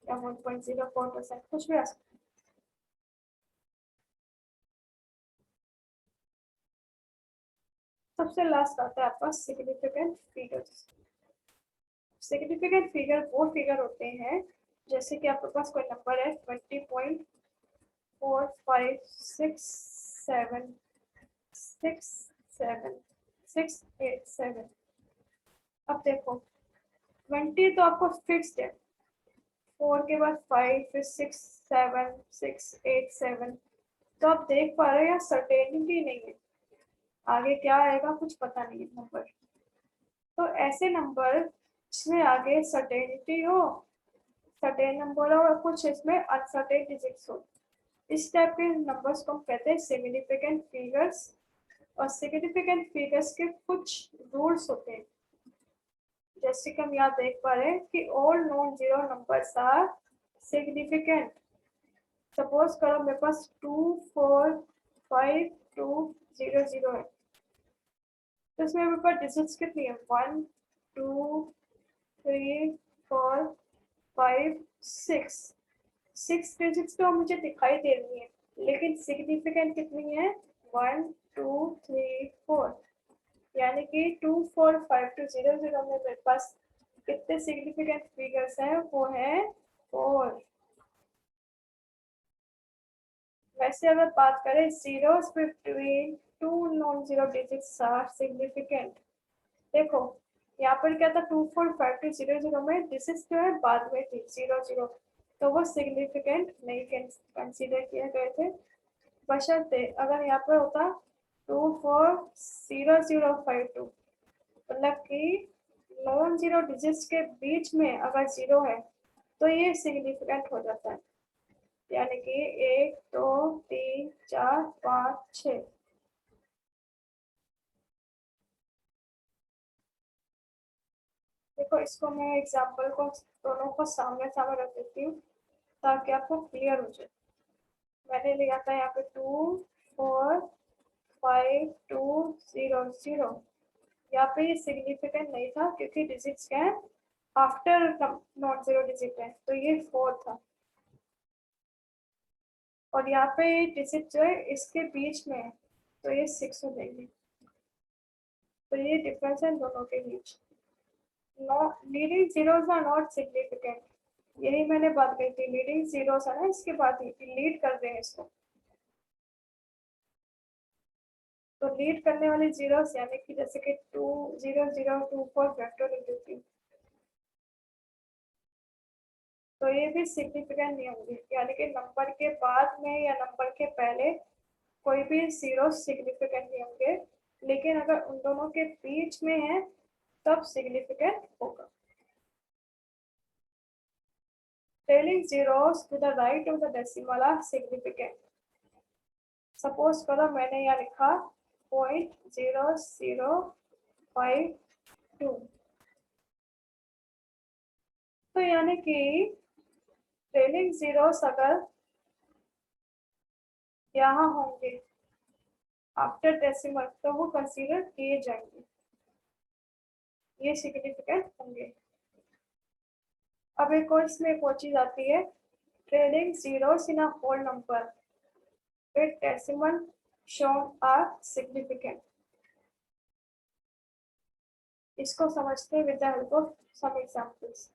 A: या 1.04%, कुछ भी आ सकता है। सबसे लास्ट आता है आपका सिग्निफिकेंट फिगर्स। सिग्निफिकेंट फिगर वो फिगर होते हैं, जैसे कि आपके पास कोई नंबर है 20.45676768 अब देखो 20 तो आपको फिक्स्ड है, 4 के बाद 5, फिर 6, 7, 6, 8, 7, तो आप देख पा रहे हो, या सर्टेनिटी नहीं है आगे क्या आएगा, कुछ पता नहीं है नंबर। तो ऐसे नंबर जिसमें आगे सर्टेनिटी हो, सर्टेन नंबर हो, और कुछ इसमें अनसर्टेन डिजिट्स हो, इस टाइप के नंबर्स को हम कहते हैं सिग्निफिकेंट फिगर्स। और सिग्निफिकेंट फिगर्स के कुछ रूल्स होते हैं, जैसे कि हम यहाँ देख पा रहे हैं कि all non zero numbers are significant. Suppose करो मेरे पास 24520 है, तो इसमें मेरे पास डिजिट्स कितनी है, 1 2 3 4 5 6, 6 डिजिट्स तो मुझे दिखाई दे रही है, लेकिन सिग्निफिकेंट कितनी है, 1 2 3 4, यानी कि 24520 में मेरे पास कितने सिग्निफिकेंट फिगर्स हैं, वो है 4। वैसे अगर बात करें zeros between two non zero digits are significant, देखो यहाँ पर क्या था 24520 में डिजिट्स जो है बाद में थी 00, तो वो सिग्निफिकेंट नहीं कंसीडर किए गए थे, बशर्ते अगर यहाँ पर होता 240052, मतलब कि नॉन जीरो डिजिट्स के बीच में अगर जीरो है तो ये सिग्निफिकेंट हो जाता है, यानी कि 1 2 3 4 5 6। देखो इसको मैं एग्जांपल को दोनों को सामने सामने रख देती हूँ ताकि आपको क्लियर हो जाए। मैंने लिया था यहाँ पे 24520, यहाँ पे ये सिग्निफिकेंट नहीं था क्योंकि डिजिट्स क्या है आफ्टर नॉन जीरो डिजिट है, तो ये 4 था। और यहाँ पे डिजिट जो है इसके बीच में है, तो ये 6 हो जाएगी। तो ये डिफरेंस है दोनों के बीच। Leading zeros are not significant, यही मैंने बात कही थी। लीडिंग जीरोस है ना, इसके बाद लीड कर रहे हैं इसको। तो लीड करने वाले जीरोस यानी कि जैसे कि 2 0 0 2 4 वेक्टर लिख देती हूँ, तो ये भी सिग्निफिकेंट नहीं होंगे। यानी कि नंबर के बाद में या नंबर के पहले कोई भी जीरो सिग्निफिकेंट नहीं होंगे, लेकिन अगर उन दोनों के बीच में है तब सिग्निफिकेंट होगा। Trailing zeros to the right of the decimal are significant. Suppose करो मैंने यहाँ लिखा 0.0052, तो यानी कि ट्रेलिंग जीरोस अगर यहाँ होंगे आफ्टर डेसिमल तो वो कंसीडर किए जाएंगे, ये सिग्निफिकेंट होंगे। अब एक और इसमें एक और चीज आती है, trailing zeros in a whole number with decimal shown are significant। इसको समझते हैं with the help of some examples.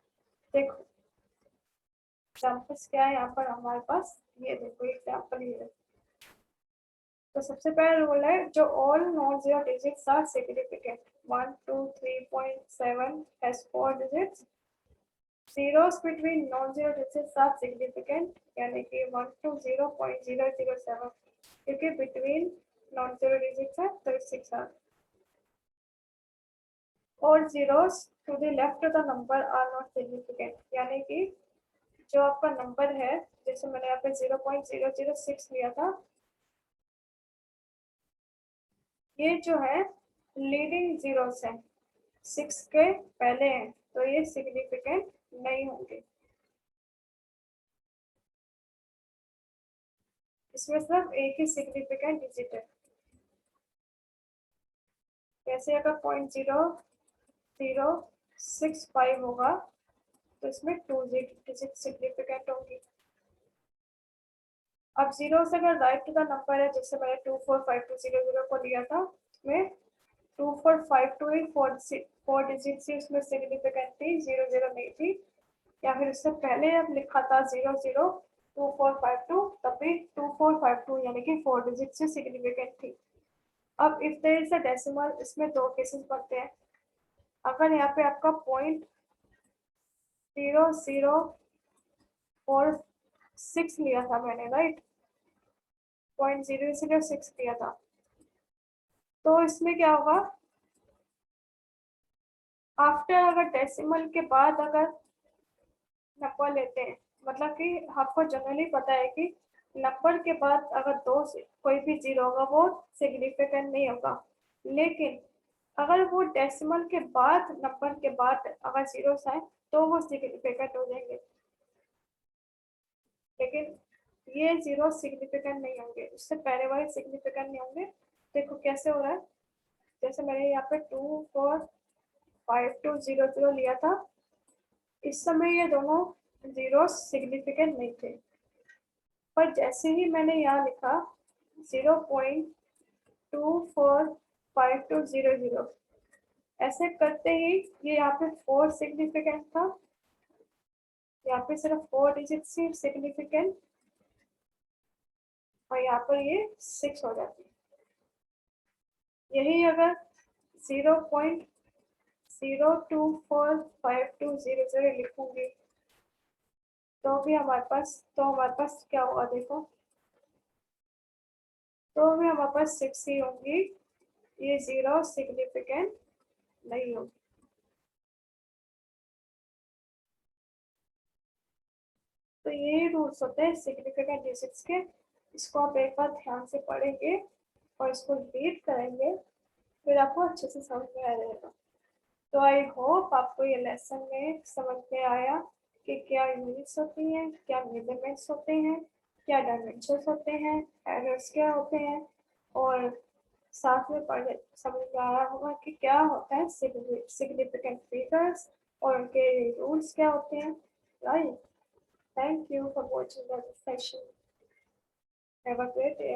A: देखो एग्जांपल्स क्या है यहाँ पर हमारे पास, ये देखो एग्जांपल ये है। तो सबसे पहला रूल है, जो all non zero digits are significant, 1 2 3.7 has 4 digits, zeros between non zero digits are significant, यानी कि 1 to 0.007, क्योंकि between non zero digits है तो 6 are। और zeros to the left of the number are not significant, यानी कि जो आपका नंबर है, जैसे मैंने यहाँ पे 0.006 लिया था, ये जो है लीडिंग जीरोस है, 6 के पहले हैं, तो ये सिग्निफिकेंट नहीं होंगे। इसमें सिर्फ एक ही सिग्निफिकेंट डिजिट है। जैसे अगर 0.0065 होगा तो इसमें 2 डिजिट सिग्निफिकेंट होंगी। अब जीरो से अगर राइट टू द नंबर है, जैसे मैंने 245200 को लिया था, उसमें 2452 ही 4 डिजिट थी, उसमें सिग्निफिकेंट थी, 00 नहीं थी। या फिर उससे पहले अब लिखा था 002452, तब भी 2452 यानी कि 4 डिजिट से सिग्निफिकेंट थी। अब if there is a decimal, इसमें दो केसेस बनते हैं। अगर यहाँ पे आपका 0.0046 लिया था मैंने, राइट, 0.006 लिया था, तो इसमें क्या होगा, आफ्टर अगर डेसिमल के बाद अगर नंबर लेते हैं, मतलब कि आपको जनरली पता है कि नंबर के बाद अगर दो से कोई भी जीरो होगा वो सिग्निफिकेंट नहीं होगा, लेकिन अगर वो डेसिमल के बाद नंबर के बाद अगर जीरोस आए तो वो सिग्निफिकेंट हो जाएंगे, लेकिन ये जीरो सिग्निफिकेंट नहीं होंगे, उससे पहले वाले सिग्निफिकेंट नहीं होंगे। देखो कैसे हो रहा है, जैसे मैंने यहाँ पे 245200 लिया था, इस समय ये दोनों जीरो सिग्निफिकेंट नहीं थे, पर जैसे ही मैंने यहाँ लिखा 0.245200, ऐसे करते ही ये यहाँ पे 4 सिग्निफिकेंट था, यहाँ पे सिर्फ 4 डिजिट सिग्निफिकेंट, और यहाँ पर ये 6 हो जाती है। यही अगर 0.024520 लिखूंगी तो भी हमारे पास क्या होगा, देखो, तो भी हमारे पास 6 ही होंगी, ये जीरो सिग्निफिकेंट नहीं होगी। तो ये रूल्स होते हैं सिग्निफिकेंट डिजिट्स के, इसको आप एक बार ध्यान से पढ़ेंगे और इसको रीड करेंगे, फिर आपको अच्छे से समझ में आ जाएगा। तो आई होप आपको ये लेसन में समझ में आया कि क्या यूनिट्स होती हैं, क्या मेजरमेंट्स होते हैं, क्या डायमेंशंस होते हैं, एरर्स क्या होते हैं, और साथ में पढ़े समझ में आया होगा कि क्या होता है सिग्निफिकेंट फिगर्स, और उनके रूल्स क्या होते हैं, right. Thank you for watching the session, have a great day.